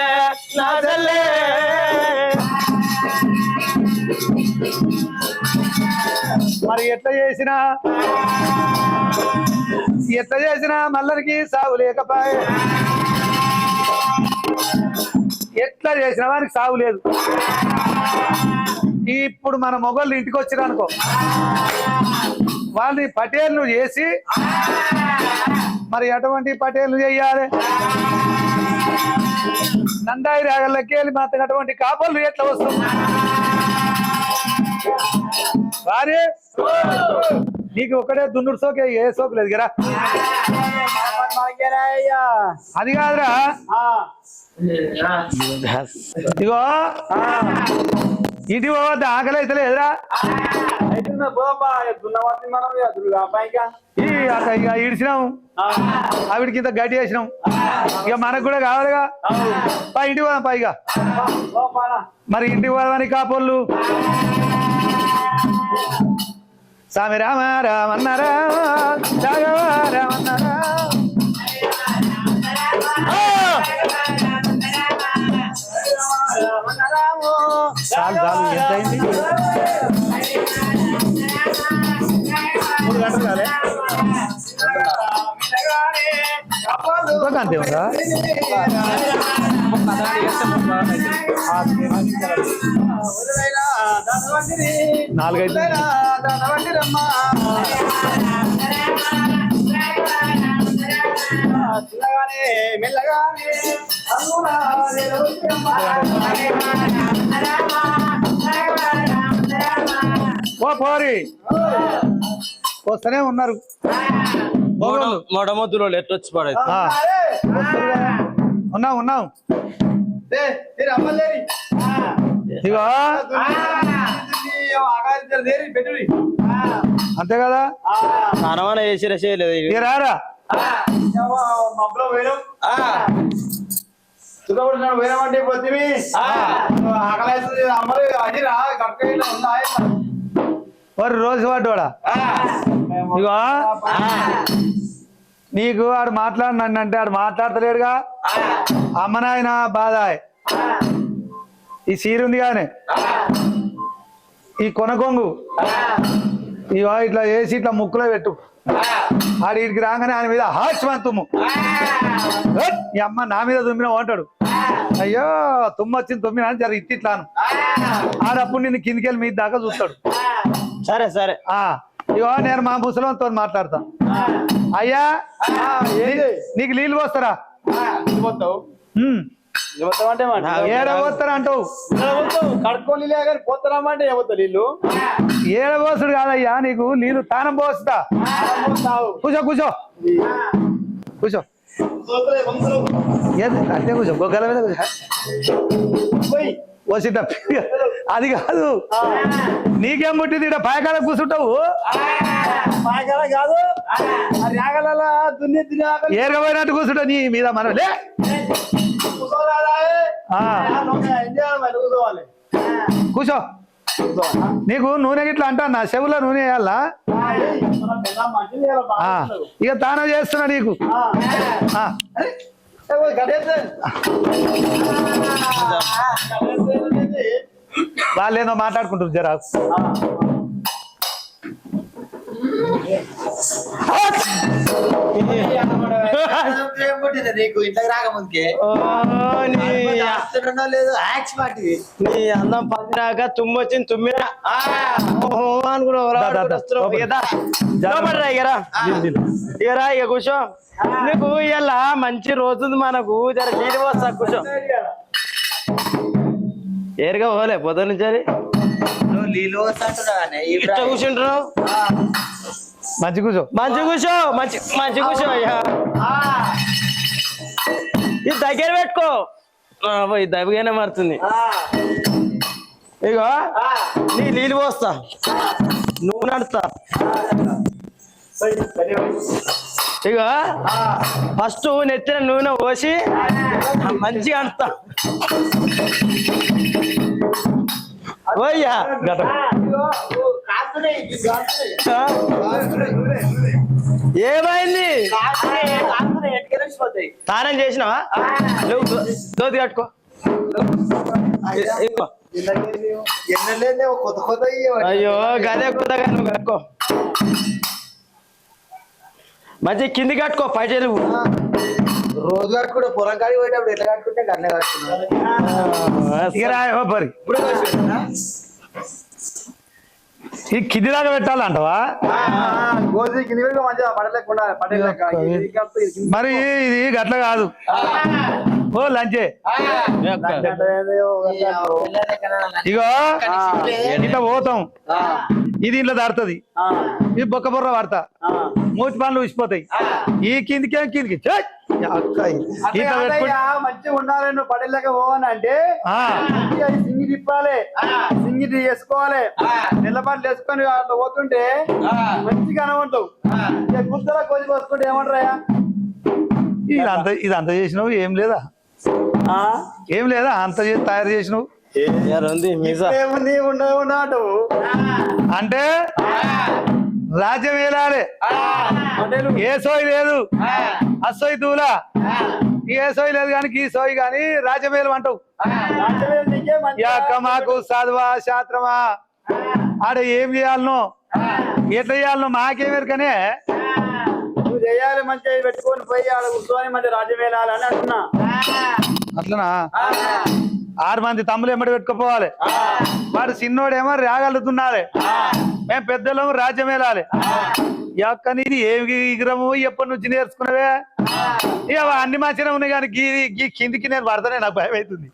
మరి ఎట్లా చేసినా మల్లరికి సాగు లేకపాయే. ఎట్లా చేసినా వానికి సాగు లేదు. ఇప్పుడు మన మొగళ్ళు ఇంటికి వచ్చిరనుకో, వాళ్ళని పటేళ్ళు చేసి, మరి ఎటువంటి పటేళ్ళు చెయ్యాలి? నందాయి రాగళ్ళకి వెళ్ళి మాత్రం అటువంటి కాపళ్ళు ఎట్లా వస్తుంది? వారే నీకు ఒకటే దున్నుడు సోకే, ఏ సోకు లేదు కదా. అది కాదురా, ఇగో ఇంటి పోవద్దు, ఆకలి అయితే లేదురా. ఇక ఇడిచినాము, ఆవిడికి ఇంత గడ్డి వేసినాం, ఇక మనకు కూడా కావాలిగా. ఇంటికి పోదాం పైగా. మరి ఇంటికి పోదామని కాపోళ్ళు స్వామి రామ రామన్నారా, రాఘవ రామన్నారా. చాలు చాలు, ఎంత అయింది? 3 గంటలు కాలే ఇంకా అంతే ఉందా? 4-5 ఓ పోరి వస్తూనే ఉన్నారు. మొడమొద్దులో ఎట్టొచ్చి పడే ఉన్నాం. ఇగో పెట్టుడి అంతే కదా స్నానమాన చేసి చేయలేదు ఇక రారా మబ్బులో పోయినాం చుట్టపడుతున్నాడు పోయినామంటే పొద్దుమి ఆకలి అమ్మలు అది రా కట్టుకో ఉందా మరి రోజు వాటోడా ఇగో నీకు ఆడు మాట్లాడినంటే ఆడు మాట్లాడతలేడుగా అమ్మ నాయన బాధ ఈ సీరు ఉంది కానీ ఈ కొనకొంగు ఇగో ఇట్లా వేసి ఇట్లా ముక్కులో పెట్టు ఆడి ఇడికి రాగానే ఆయన మీద హాస్యం తుమ్ము ఈ అమ్మ నా మీద తుమ్మినా అంటాడు అయ్యో తుమ్మ వచ్చింది తుమ్మినా అని జర ఇట్లాను ఆడప్పుడు నిన్ను కిందికెళ్ళి మీద దాకా చూస్తాడు సరే సరే ఇగో నేను మా ముసలంతో మాట్లాడతా అయ్యా నీకు నీళ్ళు పోస్తారా ఏడ పోస్తారా అంటావు కడుక్కొని కానీ పోతారామంటే ఏమవుతా నీళ్ళు ఏడ పోసుడు కాదయ్యా నీకు నీళ్ళు తానం పోస్తా కూర్చో కూర్చో కూర్చో అంటే కూర్చో గొగ్గల మీద కూర్చో వసిట అది కాదు నీకేం పుట్టింది ఇక్కడ పాయకాల కూర్చుంటావు పాయకాల కాదు రాగల దున్ని ఏరగపోయినట్టు కూర్చుంటా నీ మీద మనం లే కూర్చో నీకు నూనె గిట్లా అంటా నా చెవులో నూనె వేయాలా ఇక తానం చేస్తున్నా నీకు వాళ్ళు ఏదో మాట్లాడుకుంటారు జరా నీకు ఇంట్లోకి రాకముందుకే లేదు యాక్స్ పార్టీ నీ అందం పదినాక తుమ్మొచ్చింది తుమ్మినా ఇకరా ఇక కూర్చో నీకు ఇలా మంచి రోజు మనకు జర నీళ్ళు వస్తా కూర్చో ఏరుగా పోలే పొద్దు నుంచి నువ్వు నీళ్ళు వస్తాంటున్నావు ఇట్లా కూర్చుంటున్నావు మంచి కూర్చో మంచి కూర్చో మంచి మంచి కూర్చో అయ్యా ఇది దగ్గర పెట్టుకో ఇది దగ్గరగానే మారుతుంది ఇగో నీ నీళ్ళు పోస్తా నువ్వు నడుస్తా ఇగో ఫస్ట్ నెత్తిన నూనె పోసి మంచిగా అంటా ఓయ్యా ఏమైంది తానం చేసినావా నువ్వు దోతి కట్టుకో కొత్త కొత్త అయ్యో గదే కొత్తగా నువ్వు కట్టుకో మంచి కింది కట్టుకో పైటలు రోజు కట్టుకుంటే పొలం కాడికి పోయేటప్పుడు ఎట్లా కట్టుకుంటే గట్లే కట్టుకున్నావు మరి ఈ కింది దాకా పెట్టాలంటవా గోధుమ కింది మంచిగా పడలేకుండా మరి ఇది గట్ల కాదు ఓ లంచే ఇగో ఇట్లా పోతాం ఇది ఇంట్లో దాడుతుంది ఇది బొక్క బొర్ర వాడతా మూతి పనులు ఊసిపోతాయి ఈ కిందికేం కిందికి మంచిగా ఉండాలి నువ్వు పడలేక పోవని అంటే సింగి తిప్పాలి సింగి వేసుకోవాలి నిలబడి వేసుకొని అట్లా పోతుంటే మంచిగా అనవంటావు గుర్తులా కోసి పోసుకుంటే ఏమంటారా ఇదంతా చేసినావు ఏం లేదా ఏం లేదా అంత తయారు చేసినావు ఏముంది ఉండవు అంటే రాజ్యం వేలాలి ఏ సోయి లేదు అసోయి దూలా ఏ సోయి లేదు కానీ ఈ సోయి కానీ రాజ్యమేలు అంటావు మాకు చదువా శాస్త్రమా ఆడ ఏం చేయాలనో ఎట్లా చేయాలనో మాకేమెరకనే నువ్వు చేయాలి మంచిగా పెట్టుకొని పోయి ఆడ కూర్చొని మంచి రాజ్యం వేయాలని అంటున్నా అట్లనా 6 మంది తమ్ములు ఎమ్మడి పెట్టుకోపోవాలి వాడు చిన్నోడేమో రాగలుగుతున్నారే మేము పెద్దలేమో రాజ్యం వెళ్ళాలి యొక్క నీది ఏ విగ్రహము ఎప్పటి నుంచి నేర్చుకున్నావే ఇక అన్ని మంచిగా ఉన్నాయి కానీ గీ కిందికి నేను పడతానే నాకు భయం అవుతుంది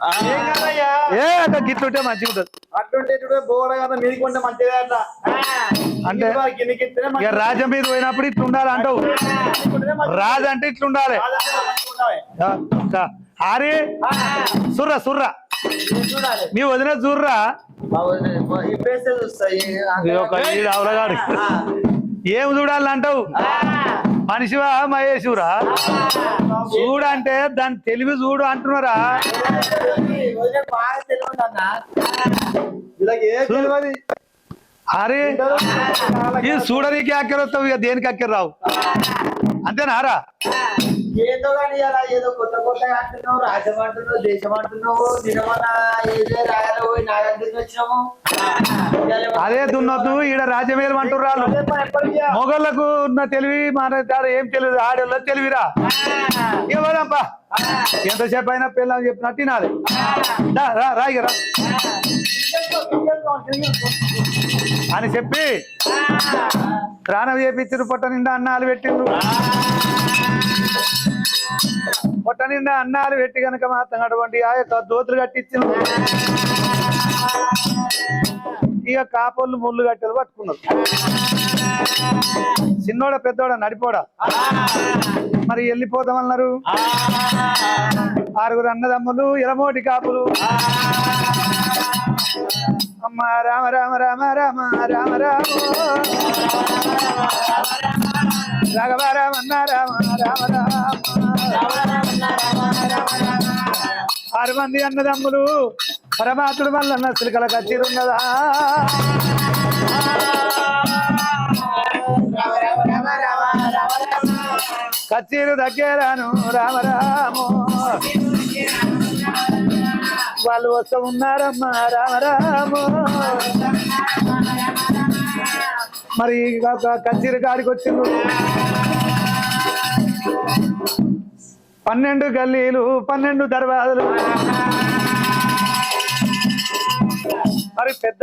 ఏ గిట్లుంటే మంచిగా ఉంటుంది అట్లుంటే బోడ కదా మీదికుంటే మంచిగా అంటే ఇక రాజ్యం మీద పోయినప్పుడు ఇట్లా ఉండాలి అంటావు రాజు అంటే ఇట్లుండాలి ఆరే సుర్రా సుర్రా మీ వదిన చూర్రా ఇప్పుడేస్తే చూస్తాయి ఇది ఒక ఈడు అవలగాడు ఏం చూడాలంటావు మనిషివా మహేశ్వరా చూడంటే దాని తెలివి చూడు అంటున్నారా బాగా తెలియదు అన్న వీళ్ళకి ఏ తెలియదు అరే ఇది చూడనీకి అక్కర వస్తావు ఇక దేనికి అక్కర రావు అంతేనారా ఏదో కానీ అలా ఏదో కొత్త కొత్తగా అంటున్నావు రాజ్యం అంటున్నావు దేశం అంటున్నావు నిజమన్నా ఏదే రాయాలో పోయి నాగంటికి వచ్చినాము అదే దున్నొద్దు ఈడ రాజ్యమేలు అంటున్నారు వాళ్ళు మొగళ్ళకు ఉన్న తెలివి మన దగ్గర ఏం తెలియదు ఆడోళ్ళ తెలివిరా ఇవ్వదంపా ఎంతసేపు అయినా పిల్లలు చెప్పినట్టు తినాలి రాయిరా అని చెప్పి స్నానం చేపించారు పొట్ట నిండా అన్నాలు పెట్టిండ్రు పొట్ట నిండా అన్నాలు పెట్టి కనుక మాత్రం అటువంటి ఆ యొక్క దోతులు కట్టించిండ్రు ఇక కాపోళ్ళు ముళ్ళు కట్టెలు పట్టుకున్నారు చిన్నోడ పెద్దోడ నడిపోడా మరి వెళ్ళిపోతామన్నారు 6 అన్నదమ్ములు ఎలమోటి కాపులు అమ్మ రామ రామ రామ రామ రామ రామ రాఘవ రామన్న రామ రామ రామ 6 మంది అన్నదమ్ములు పరమాత్ముడు మల్లన్న సిలికల కచ్చిరున్నదా కచ్చిరు దగ్గరాను రామ రాము వాళ్ళు వస్తూ ఉన్నారమ్మా రామ రాము మరి కచ్చిరు కాడికి వచ్చిండు 12 గల్లీలు 12 దర్వాజలు మరి పెద్ద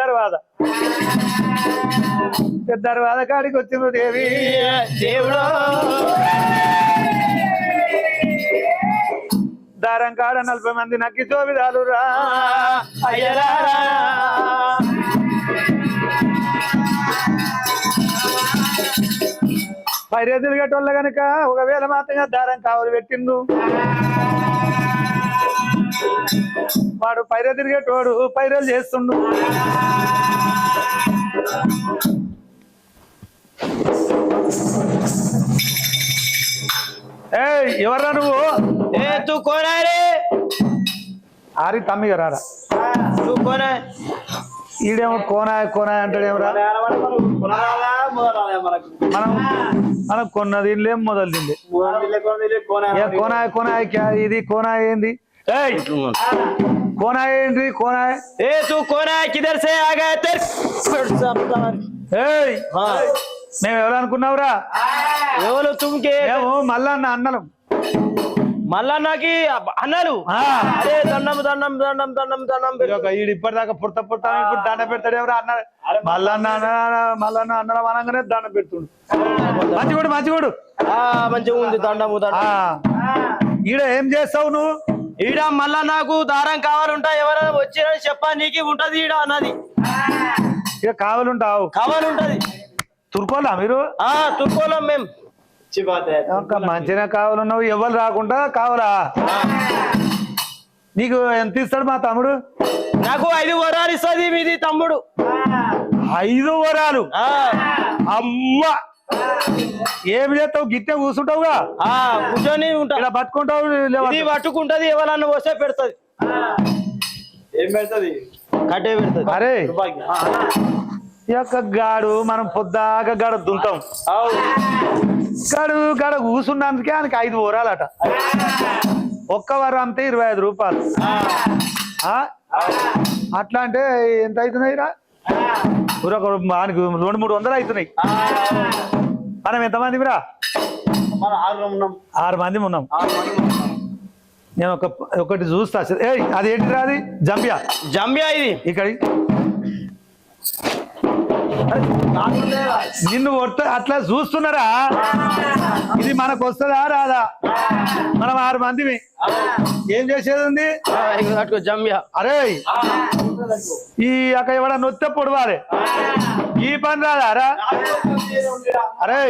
దర్వాజ కాడికి వచ్చిండు దేవి దేవుడు దారం కాడ 40 మంది నక్కి చోవిదాలు రా అయ్యరా పైరేతులు గట్టోళ్ళ కనుక ఒకవేళ మాత్రంగా దారం కావలు పెట్టిండు వాడు పైరేతులు గట్టోడు పైరేలు చేస్తుండు ఏ ఎవర్రా నువ్వు ఏ తూ కోనా రే ఆరి తమ్మిగా రారా తూ కోనా ఈడేమో కోనాయ అంటాడేమరా మనం కొన్నది తినలేం మొదలు తిండి కోనాయ ఇది కోనాయ ఏంది కోనాయ ఏంటి కోనాయ ఏ తూ కోనా కిదర్ సే ఆ గయే తెర్ ఏయ్ మేము ఎవరు అనుకున్నావురా ఎవరు తుమ్కే మేము మల్లన్న అన్నలం మల్లన్నకి అన్నారు అరే దండం దండం దండం దండం దండం ఈడు ఇప్పటిదాకా పుట్ట ఇప్పుడు దండ పెడతాడు ఎవరు అన్నారు మల్లన్న అన్నడం అనగానే దండ పెడుతుండు మంచిగుడు మంచిగా ఉంది దండము ఈడ ఏం చేస్తావు నువ్వు ఈడ మళ్ళా నాకు దారం కావాలంటా ఎవరైనా వచ్చినా చెప్పా నీకు ఉంటది ఈడ అన్నది ఇక కావాలంటావు కావాలంటది తుర్కోలా మీరు తుర్కోలం మేము మంచిగా కావాలన్నావు ఎవరు రాకుండా కావాలా నీకు ఎంత ఇస్తాడు మా తమ్ముడు నాకు 5 వరాలు ఇస్తుంది మీది తమ్ముడు 5 వరాలు అమ్మ ఏమి చేస్తావు గిట్టే కూర్చుంటావుగా కూర్చొని ఉంటా ఇలా పట్టుకుంటావు పట్టుకుంటది ఎవరన్నా వస్తే పెడతది ఏం పెడతది కట్టే పెడతది అరే యొక్క గాడు మనం పొద్దాక గడ దుంతాం గడ కూర్చున్నందుకే ఆయనకి 5 వరాలట ఒక్క వరం అంతే 25 రూపాయలు అట్లా అంటే ఎంత అవుతున్నాయి రా మనకి 200-300 అవుతున్నాయి మనం ఎంతమంది రా 6 మంది ఉన్నాం నేను ఒకటి చూస్తా అదేంటి రా అది జంబియా ఇది ఇక్కడ నిన్ను అట్లా చూస్తున్నారా ఇది మనకు వస్తుందా రాదా మనం 6 మందిమి ఏం చేసేది ఉంది అరే ఈ అక్కడ ఎవడ నొత్తే పొడవాలి ఈ పని రాదారా అరే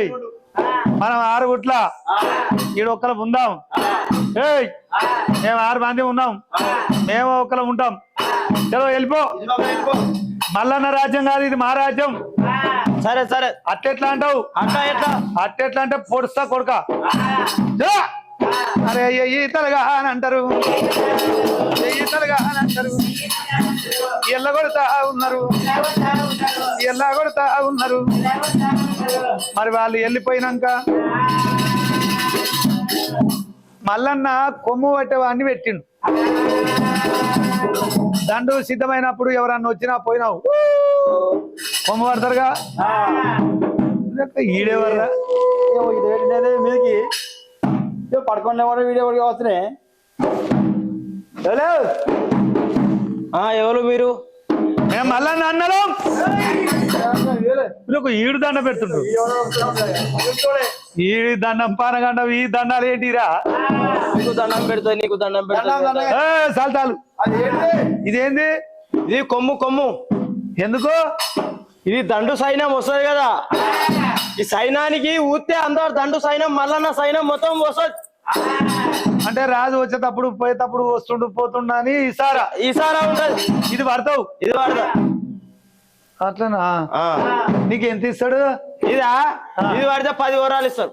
మనం 6 గుట్ల ఈడొక్కలం ఉందాం మేము 6 మంది ఉన్నాం మేము ఒక్కలం ఉంటాం చలో వెళ్ళిపో మల్లన్న రాజ్యం కాదు ఇది మా రాజ్యం. సరే సరే అట్టెట్లా అంటావు? అట్టెట్లా అంటే పొడుస్తా కొడుక. అరే ఈతలుగా అని అంటారు, ఈతలుగా అని అంటారు. ఎల్లగొడతా ఉన్నారు, ఎల్లగొడతా ఉన్నారు. మరి వాళ్ళు వెళ్ళిపోయినాక మల్లన్న కొమ్ము పట్టేవాడిని పెట్టిండు. దండు సిద్ధమైనప్పుడు ఎవరన్నా వచ్చినా పోయినావు కొమ్ము పడతారుగా. ఈడేవర్రా ఇది మీదకి పడుకునే వాడు వీడియో వస్తున్నాయి. ఎవరు మీరు? మేము మల్లన్న అన్నలు ఈడు దండ పెడుతుండ్రు. ఈ దండం పానగండ ఈ దండాలు ఏంటిరా? నీకు దండం పెడతా, నీకు దండం పెడతా. చాలు చాలు. ఇదేంది? ఇది కొమ్ము. కొమ్ము ఎందుకు? ఇది దండు సైన్యం వస్తుంది కదా, ఈ సైన్యానికి ఊతే అందరు దండు సైన్యం మల్లన్న సైన్యం మొత్తం వస్తుంది. అంటే రాజు వచ్చేటప్పుడు పోయేటప్పుడు వస్తుండు పోతుండ అని ఈసారా ఉంటది. ఇది పడతావు, ఇది పడతా. అట్లనా? నీకు ఎంత ఇస్తాడు? ఇది పడితే 10 వరాలు ఇస్తారు.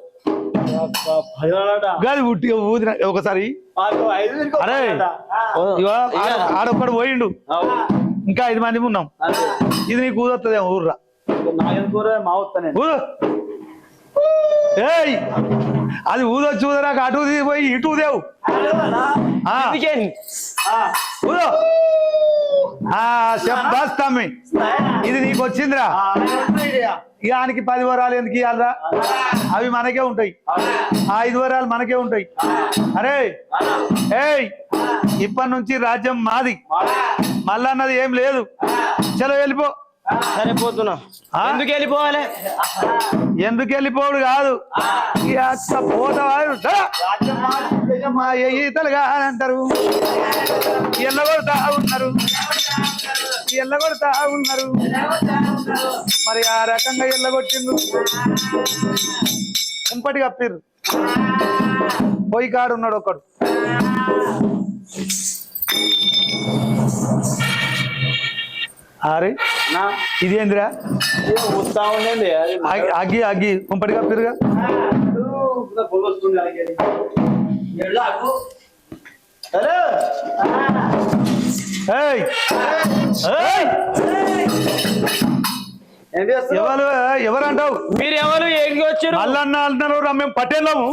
గది ఉట్టి ఊదిన ఒకసారి. అరే ఆడొక్కడు పోయిండు, ఇంకా 5 మంది ఉన్నాం. ఇది నీకు ఊదొస్తుంది ఊర్రా. ఏయ్ అది ఊదొచ్చి ఊదరాక అటు పోయి ఇటు ఊదేవు. ఊదో శబ్దాస్తామి. ఇది నీకు వచ్చిందిరా. ఇక ఆయనకి 10 వరాలు ఎందుకు ఇవ్వాలరా? అవి మనకే ఉంటాయి, ఆ 5 వరాలు మనకే ఉంటాయి. అరే ఏయ్ ఇప్పటి నుంచి రాజ్యం మాది, మల్లన్నది ఏం లేదు. చలో వెళ్ళిపో. సరే పోతున్నా. ఎందుకు వెళ్ళిపోవాలి? ఎందుకు వెళ్ళిపోడు కాదు, పోతావాడు ఈతలుగా అని అంటారు. ఎల్లగొడతా ఉన్నారు, ఎల్లగొడతా ఉన్నారు. మరి ఆ రకంగా ఎల్లగొట్టిండు. కుంపటి కప్పిర్రు. పోయి కాడు ఉన్నాడు ఒకడు. అరే ఇదేందిరా? అగ్గి అగ్గి కుంపటి కప్పిరుగా. ఎవరంటావు? మీరు ఎవరు? ఏంటి వచ్చారు? మల్లన్న అంటున్నారు, మేము పట్టేళ్ళము.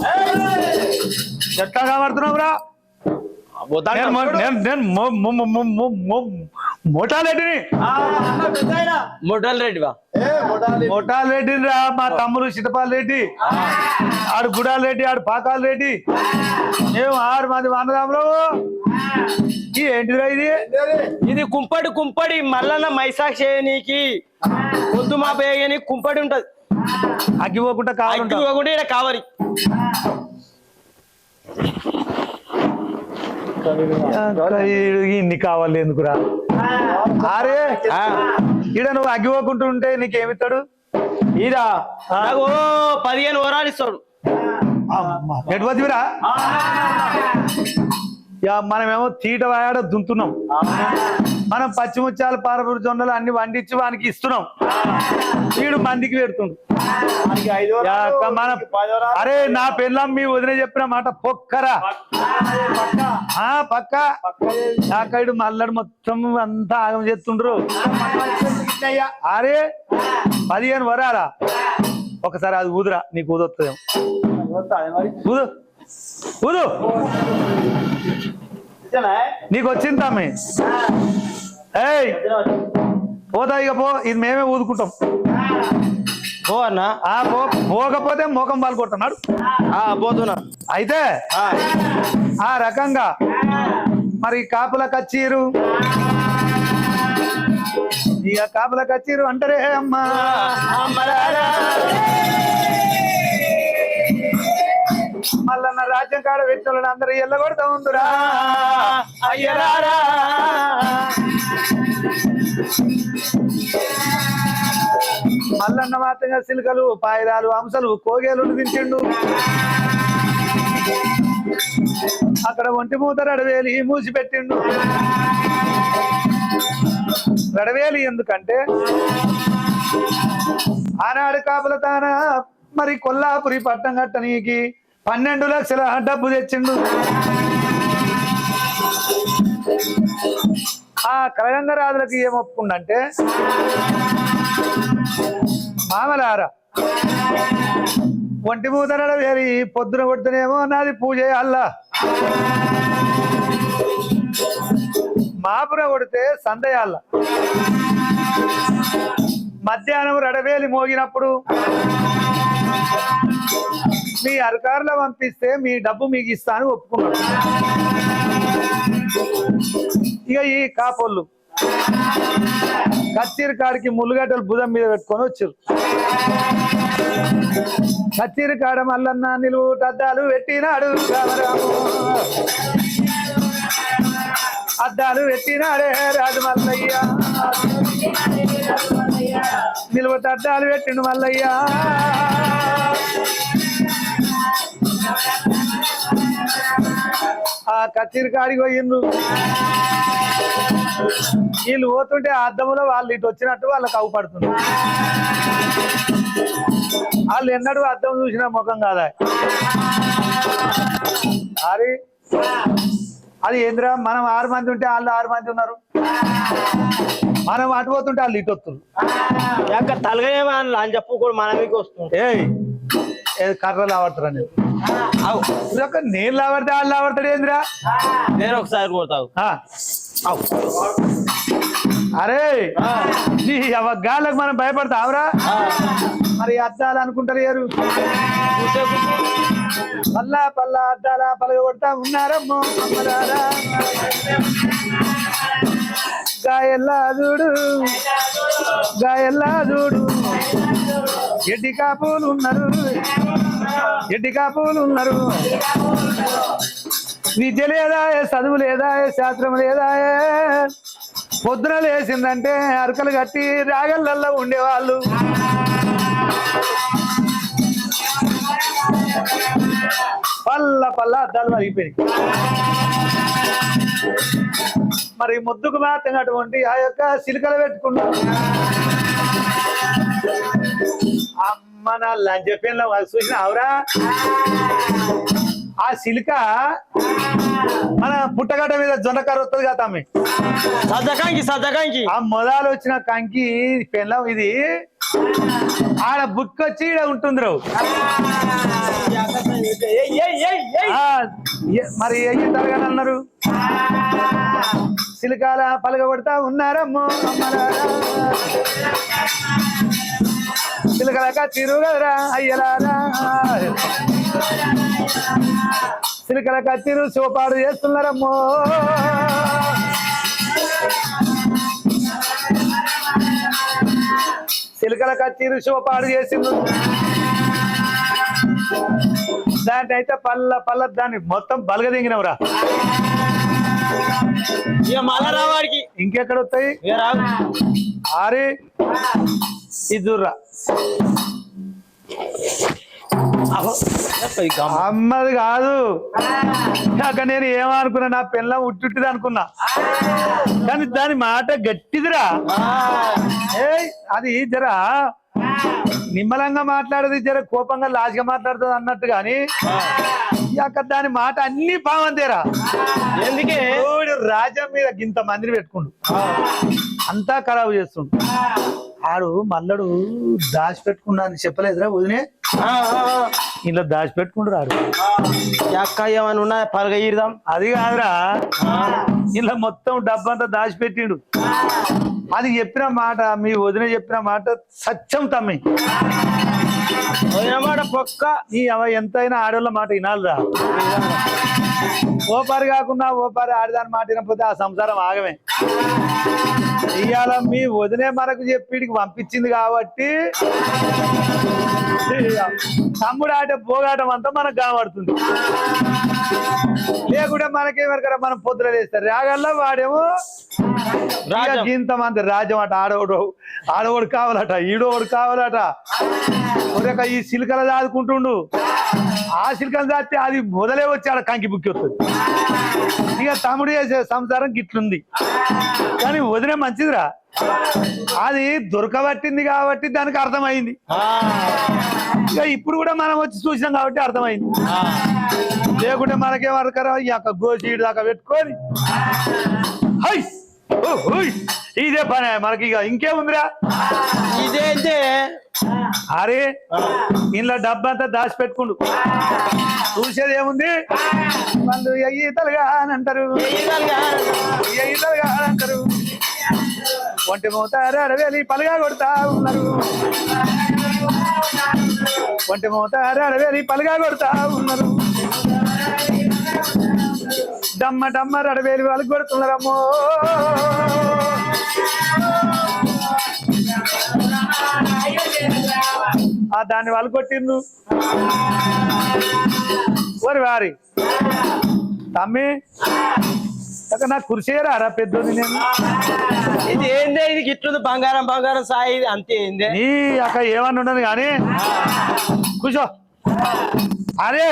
ఎట్లా కనబడుతున్నావు రా? మోటాలరెడ్డిని. మోటాలరెడ్డిని రా. మా తమ్ముడు చిటపాల రెడ్డి, ఆడు గుడాల రెడ్డి, ఆడు పాకాల రెడ్డి. మేము 6 మంది అన్నదమ్ములు. ఏంటిరా ఇది? ఇది కుంపడి మల్లన్న మైసాక్ చేయనీకి పొద్దు మా పేయని కుంపడి ఉంటది. అగ్గిపోకుండా కావాలి కావరి. ఇన్ని కావాలి ఎందుకురా? అరే ఈడ నువ్వు అగ్గిపోకుంటూ ఉంటే నీకేమిస్తాడు? ఇదా 15 వరాలు ఇస్తాడు. ఎటువదిరా? మనమేమో తీట వాడ దుంతున్నాం. మనం పచ్చిముచ్చాలు పారపూరి జొన్నలు అన్ని వండించి వానికి ఇస్తున్నాం. వీడు మందికి పెడుతుండు. అరే నా పెళ్ళం మీ వదిన చెప్పిన మాట పొక్కరా పక్క. నాకైడు మల్లడు మొత్తం అంతా ఆగం చేస్తుండ్రు. అరే 15 వరాలా? ఒకసారి అది ఊదురా, నీకు ఊదొస్తుందేమో. ఊదు ఊదు. నీకు వచ్చింది తమ్మి. ఏయ్ పోతా ఇక పో. ఇది మేమే ఊదుకుంటాం. పో అన్నా. పోకపోతే మోకం పాలు కొడుతున్నాడు. పోతున్నా. అయితే ఆ రకంగా మరి కాపుల కచ్చీరు, ఇక కాపుల కచ్చీరు అంటారే అమ్మా. మల్లన్న రాజ్యం కాడ పెట్టిన అందరూ ఎల్లగొడతా ఉందిరా. అయ్యరారా మల్లన్న మాత్రంగా సిలుకలు, పాయిరాలు, అంశలు, కోగేలు తింటిండు. అక్కడ ఒంటి మూత రడవేలి మూసి పెట్టిండు. రడవేలి ఎందుకంటే ఆనాడు కాపులతాన మరి కొల్లాపురి పట్టం కట్టనీకి 12 లక్షల డబ్బు తెచ్చిండు. ఆ కలగంగరాజులకు ఏం ఒప్పుకుండంటే, మామలారా ఒంటి మూతనడ వేరి పొద్దున కొడుతునేమో నాది పూజ అల్లా, మాపున కొడితే సందయాల్ల, మధ్యాహ్నం రడవేలి మోగినప్పుడు మీ అధికారులు పంపిస్తే మీ డబ్బు మీకు ఇస్తాను ఒప్పుకున్నాడు. ఇక ఈ కాపోళ్ళు కచ్చీరి కాడికి ముళ్ళుగడ్డలు భుజం మీద పెట్టుకొని వచ్చారు. కచ్చీరి కాడ మల్లన్న నిలువు అద్దాలు పెట్టినాడు, అద్దాలు పెట్టినాడే రాజు మల్లయ్య, నిలువ అద్దాలు పెట్టిండు మల్లయ్య. ఆ కచ్చీరి కాడికి పోయిండ్రు. వీళ్ళు పోతుంటే ఆ అద్దంలో వాళ్ళు ఇటు వచ్చినట్టు వాళ్ళకి అవుపడుతుంది. వాళ్ళు ఎన్నడూ అద్దం చూసిన ముఖం కాదా అరే, అది ఏంద్రా, మనం 6 మంది ఉంటే వాళ్ళు 6 మంది ఉన్నారు, మనం అటు పోతుంటే వాళ్ళు ఇటు వస్తున్నారు. తలగేమో అని చెప్పు కూడా మన మీకు వస్తుంది. కర్రలు ఆడతారా నేను నేను లావడితే వాళ్ళు లావడతాడు ఏంద్రా, నేను ఒకసారి కొడతావు. అరే నీ గాళ్ళకు మనం భయపడతావురా, మరి అద్దాలు అనుకుంటారు ఏరు పల్లా పల్లా అద్దాల పలగ కొడతా ఉన్నారమ్మో అమ్మలారా. గాయల్లా చూడు గాయల్లా చూడు, ఎడ్డి కాపులు ఉన్నారు, ఎడ్డి కాపులు ఉన్నారు. విద్య లేదా, చదువు లేదా, శాస్త్రం లేదా, పొద్దున లేచిందంటే అరకలు కట్టి రాగళ్ళల్లో ఉండేవాళ్ళు. పల్ల పల్ల అద్దాలు మరిగిపోయినాయి. మరి ముద్దుకు మాత్రం అటువంటి ఆ యొక్క సిలికలు పెట్టుకున్నాం. అమ్మ నా లంచ్ చెప్పిన చూసిన అవరా, ఆ సిలిక మన పుట్టగడ్డ మీద జొన్నకారు వస్తుంది కదా తమ్మి, సజ్జకాంకి ఆ మొదలు వచ్చిన కంకి పెళ్ళం ఇది ఆడ బుక్ వచ్చి ఈడ ఉంటుంది రావు. మరి ఏం తరగని అన్నారు, సిలికాల పలగ కొడతా ఉన్నారమ్మో అమ్మలారా, సిలికలక తిరుగరా అయ్యలారా, సిలికల కత్తిరు సోపాడు చేస్తున్నారమ్మో. సిలికల కత్తిరు సోపాడు చేసిండు. దాంట్లో అయితే పల్ల పల్ల దాన్ని మొత్తం బలగ దింగినవరా. వాడికి ఇంకెక్కడ వస్తాయి ఆరే ఇదుర్రా. అమ్మది కాదు, అక్కడ నేను ఏమనుకున్నా, నా పిల్ల ఉట్టుట్టిది అనుకున్నా, కానీ దాని మాట గట్టిదిరా. అది జర నిమ్మలంగా మాట్లాడేది, జర కోపంగా లాజిగా మాట్లాడుతుంది అన్నట్టు. గాని అక్కడ దాని మాట అన్ని బాగుందేరా. ఎందుకే రాజ్యం మీద ఇంత మందిని పెట్టుకుండు, అంతా ఖరాబు చేస్తుండు. ఆడు మల్లడు దాచిపెట్టుకున్నా అని చెప్పలేదురా వదినే, ఇలా దాచిపెట్టుకుంటు రాడు. ఏమని ఉన్నా పలగ ఈడదాం, అది కాదురా, ఇలా మొత్తం డబ్బంతా దాచిపెట్టిండు. అది చెప్పిన మాట, మీ వదిన చెప్పిన మాట సత్యం తమ్మి. మాట పక్క ఈ ఎంతైనా ఆడోళ్ళ మాట వినాలిరా. ఓపారి కాకుండా ఓపారి ఆడదాని మాట వినకపోతే ఆ సంసారం ఆగమే. ఇవాళ మీ వదినే మనకు చెప్పి పంపించింది కాబట్టి తమ్ముడు ఆట పోగాటం అంతా మనకు కాబడుతుంది. లేకుంటే మనకేమరకరా, మనం పొద్దున వేస్తారు రాగల్లా వాడేమో ఇంతమంది రాజ్యం అట. ఆడోడు కావాలట, ఈడోడు కావాలట. ఈ సిలికల దాదుకుంటుండు. ఆ శిల్కం దాస్తే అది మొదలే వచ్చి ఆడ కంకి బుక్కి వస్తుంది. ఇక తమ్ముడు చేసే సంసారం గిట్లుంది. కానీ వదిన మంచిదిరా, అది దొరకబట్టింది కాబట్టి దానికి అర్థమైంది. ఇక ఇప్పుడు కూడా మనం వచ్చి చూసినాం కాబట్టి అర్థమైంది. లేకుంటే మనకేం అర్థం ఈ యొక్క గోచీడు దాకా పెట్టుకొని ఇదే పని మనకి. ఇక ఇంకేముందిరా ఇదేంటే అరే ఇంట్లో డబ్బంతా దాచి పెట్టుకుండు. చూసేది ఏముంది, వాళ్ళు ఈతలుగా అని అంటారు, ఈతలుగా అని అంటారు. ఒంటి మోతారు అడవేలి పలుగా కొడతా ఉన్నారు, ఒంటి మోతారు అడవేలి పలుగా కొడతా ఉన్నారు. డమ్మ డమ్మ అడవేలి వాళ్ళు కొడుతున్నారమ్మో. దాన్ని వాళ్ళు కొట్టిండ్రు. ఓరి వారి తమ్మి నాకు కురిసేరారా పెద్దది. నేను ఇది ఏందే, ఇది గిట్లుంది బంగారం బంగారం సాయి అంతే ఏందే. నీ అక్క ఏమన్నా ఉండదు కానీ కూర్చో. అరే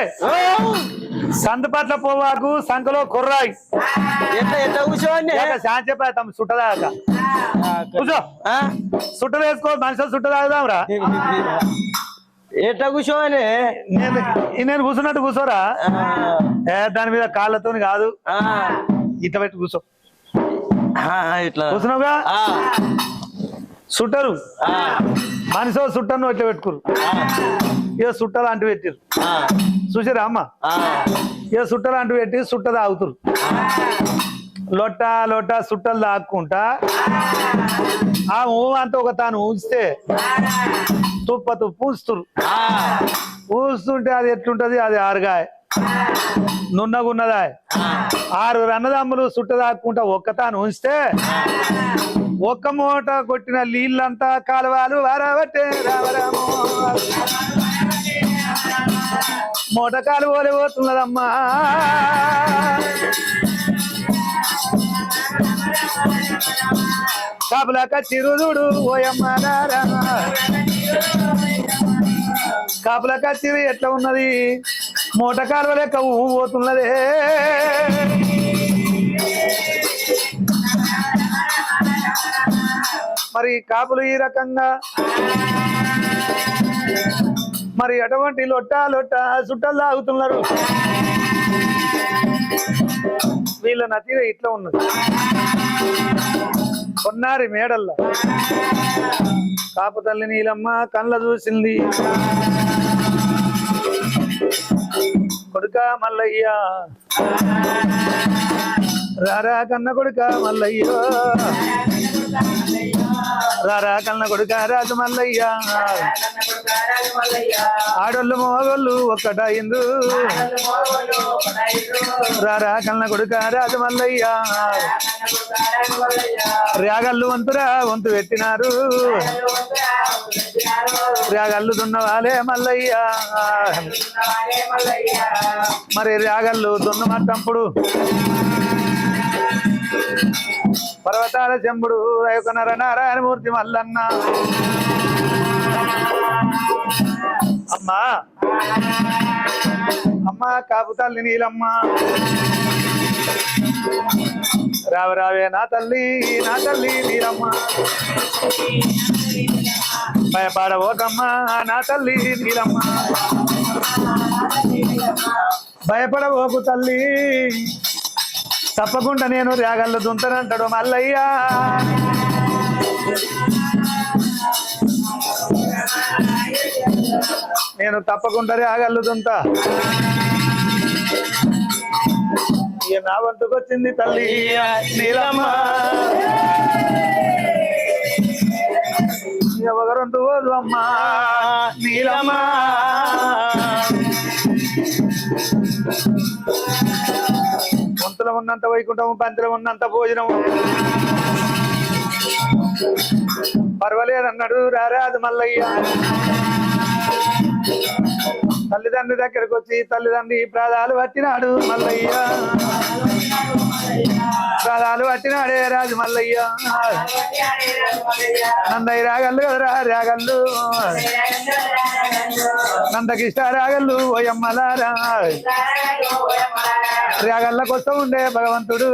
సందపట్ల పోవాకు సంఖలో కుర్రాయి ఎట్లా ఎట్లా కూర్చోండి శాంతి చెప్పా తమ్మి సుట్టదాక కూర్చో. సుట్టలు వేసుకో మనిషి సుట్ట తాగుదాంరా. ఎట్లా కూర్చోని నేను కూర్చున్నట్టు కూర్చోరా, దాని మీద కాళ్ళతో కాదు, ఇట్లా పెట్టి కూర్చో. ఇట్లా కూర్చున్నావుగా. సుట్టరు మనిషి సుట్టను ఇట్లా పెట్టుకురు. ఇక సుట్టలు అంటు పెట్టిరు చూసిరా అమ్మ. ఇక సుట్టలు అంటు పెట్టి సుట్ట తాగుతురు. లొట్ట లొట్ట సుట్టలు తాక్కుంటా ఆ అంతా ఒక తాను ఊస్తే తుప్పతు పూస్తురు. పూస్తుంటే అది ఎట్లుంటది, అది ఆరుగాయ నున్నగున్నదా. 6 అన్నదమ్ములు సుట్ట తాక్కుంటా ఒక్క తాను ఉంచితే ఒక్క మూట కొట్టిన నీళ్ళంతా కాలువలు వరబట్టే రావరామో. మూట కాలువలే పోతున్నదమ్మా. కాపులాక చిరుదుడు ఓయమ్మ కాపులాక చిరు ఎట్లా ఉన్నది, మూట కాలువ లెక్క పోతున్నదే. మరి కాపులు ఈ రకంగా మరి అటువంటి లొట్ట లొట్ట సుట్టలు తాగుతున్నారు. వీళ్ళ నతీర ఇట్లా ఉన్నది. కొన్నారి మేడల్లో కాపు తల్లి నీలమ్మ కళ్ళ చూసింది. కొడుక మల్లయ్య రారా కన్న కొడుక మల్లయ్యో, రారా కన్న కొడుక రాజు మల్లయ్య. ఆడోళ్ళు మోగోళ్ళు ఒక్కటైందు, రారా కన్న కొడుక రాజు మల్లయ్య. రేగళ్ళు వంతురా వంతు పెట్టినారు, రేగళ్ళు దున్నవాలే మల్లయ్య. మరి రేగళ్ళు దున్నమట్టంపుడు పర్వతాల చెంబుడు రేకునర నారాయణమూర్తి మల్లన్న. అమ్మా అమ్మ కాపు తల్లి నీలమ్మ, రావరావే నా తల్లి నీలమ్మ. భయపడవోకమ్మా నా తల్లి నీలమ్మ, భయపడవోకు తల్లి. తప్పకుండా నేను రేగళ్ళు దుంతనంటాడు మల్లయ్య. నేను తప్పకుండా రేగళ్ళు దుంత. ఇక నా వంతుకు వచ్చింది తల్లి నీలమ్మ. ఎవరంతు పోదు అమ్మా నీలమ్మ. వంతులో ఉన్నంత వైకుంఠము, పంతులో ఉన్నంత భోజనము. పర్వాలేదన్నాడు రారాదు మల్లయ్య. తల్లిదండ్రి దగ్గరకు వచ్చి తల్లిదండ్రి ప్రాధాలు పట్టినాడు మల్లయ్య. రాగాలు పట్టినాడే రాజు మల్లయ్య నందయ్య రాగళ్ళు కదరా రాగళ్ళు నందకిష్ట రాగళ్ళు ఓయమ్మలారా రాగళ్ళకొస్తా ఉండే భగవంతుడు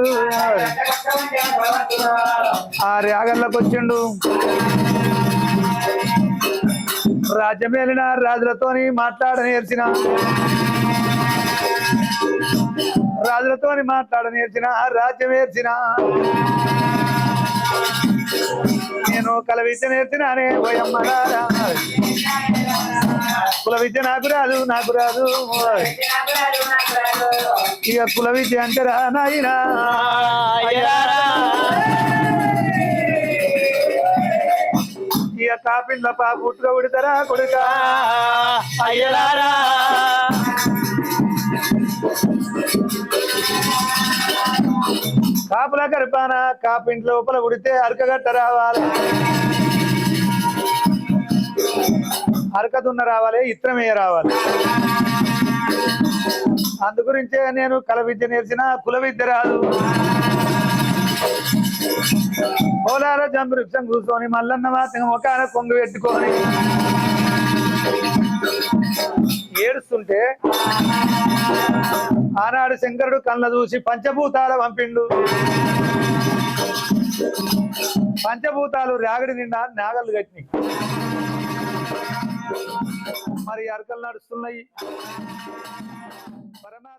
ఆ రాగళ్ళకొచ్చిండు రాజ్యమేలిన రాజులతోని మాట్లాడ నేర్చిన రాజులతోని మాట్లాడ నేర్చిన రాజ్యం నేర్చిన నేను కల విద్య నేర్చినానే ఓయమ్మలారా కుల విద్య నాకు రాదు ఇక కుల విద్య అంటే రా నాయనా ఇక కాపిల్ల పుట్టుక ఉడతారా కొడుక అయ్యలారా కాపుల కరిపాన కాపింటి లోపల ఉడితే అరకగట్ట రావాలి అరకదున్న రావాలి ఇత్రమే రావాలి అందు గురించే నేను కల విద్య నేర్చిన కుల విద్య రాదు పోలార జంబృక్షం కూర్చొని మల్లన్న మాత్రం ఒక కొంగు పెట్టుకొని ఏడుస్తుంటే ఆనాడు శంకరుడు కళ్ళ చూసి పంచభూతాల పంపిండు పంచభూతాలు రాగడి నిండా నాగళ్ళు కట్టినాయి మరి అరకలు నడుస్తున్నాయి పరమాత్మ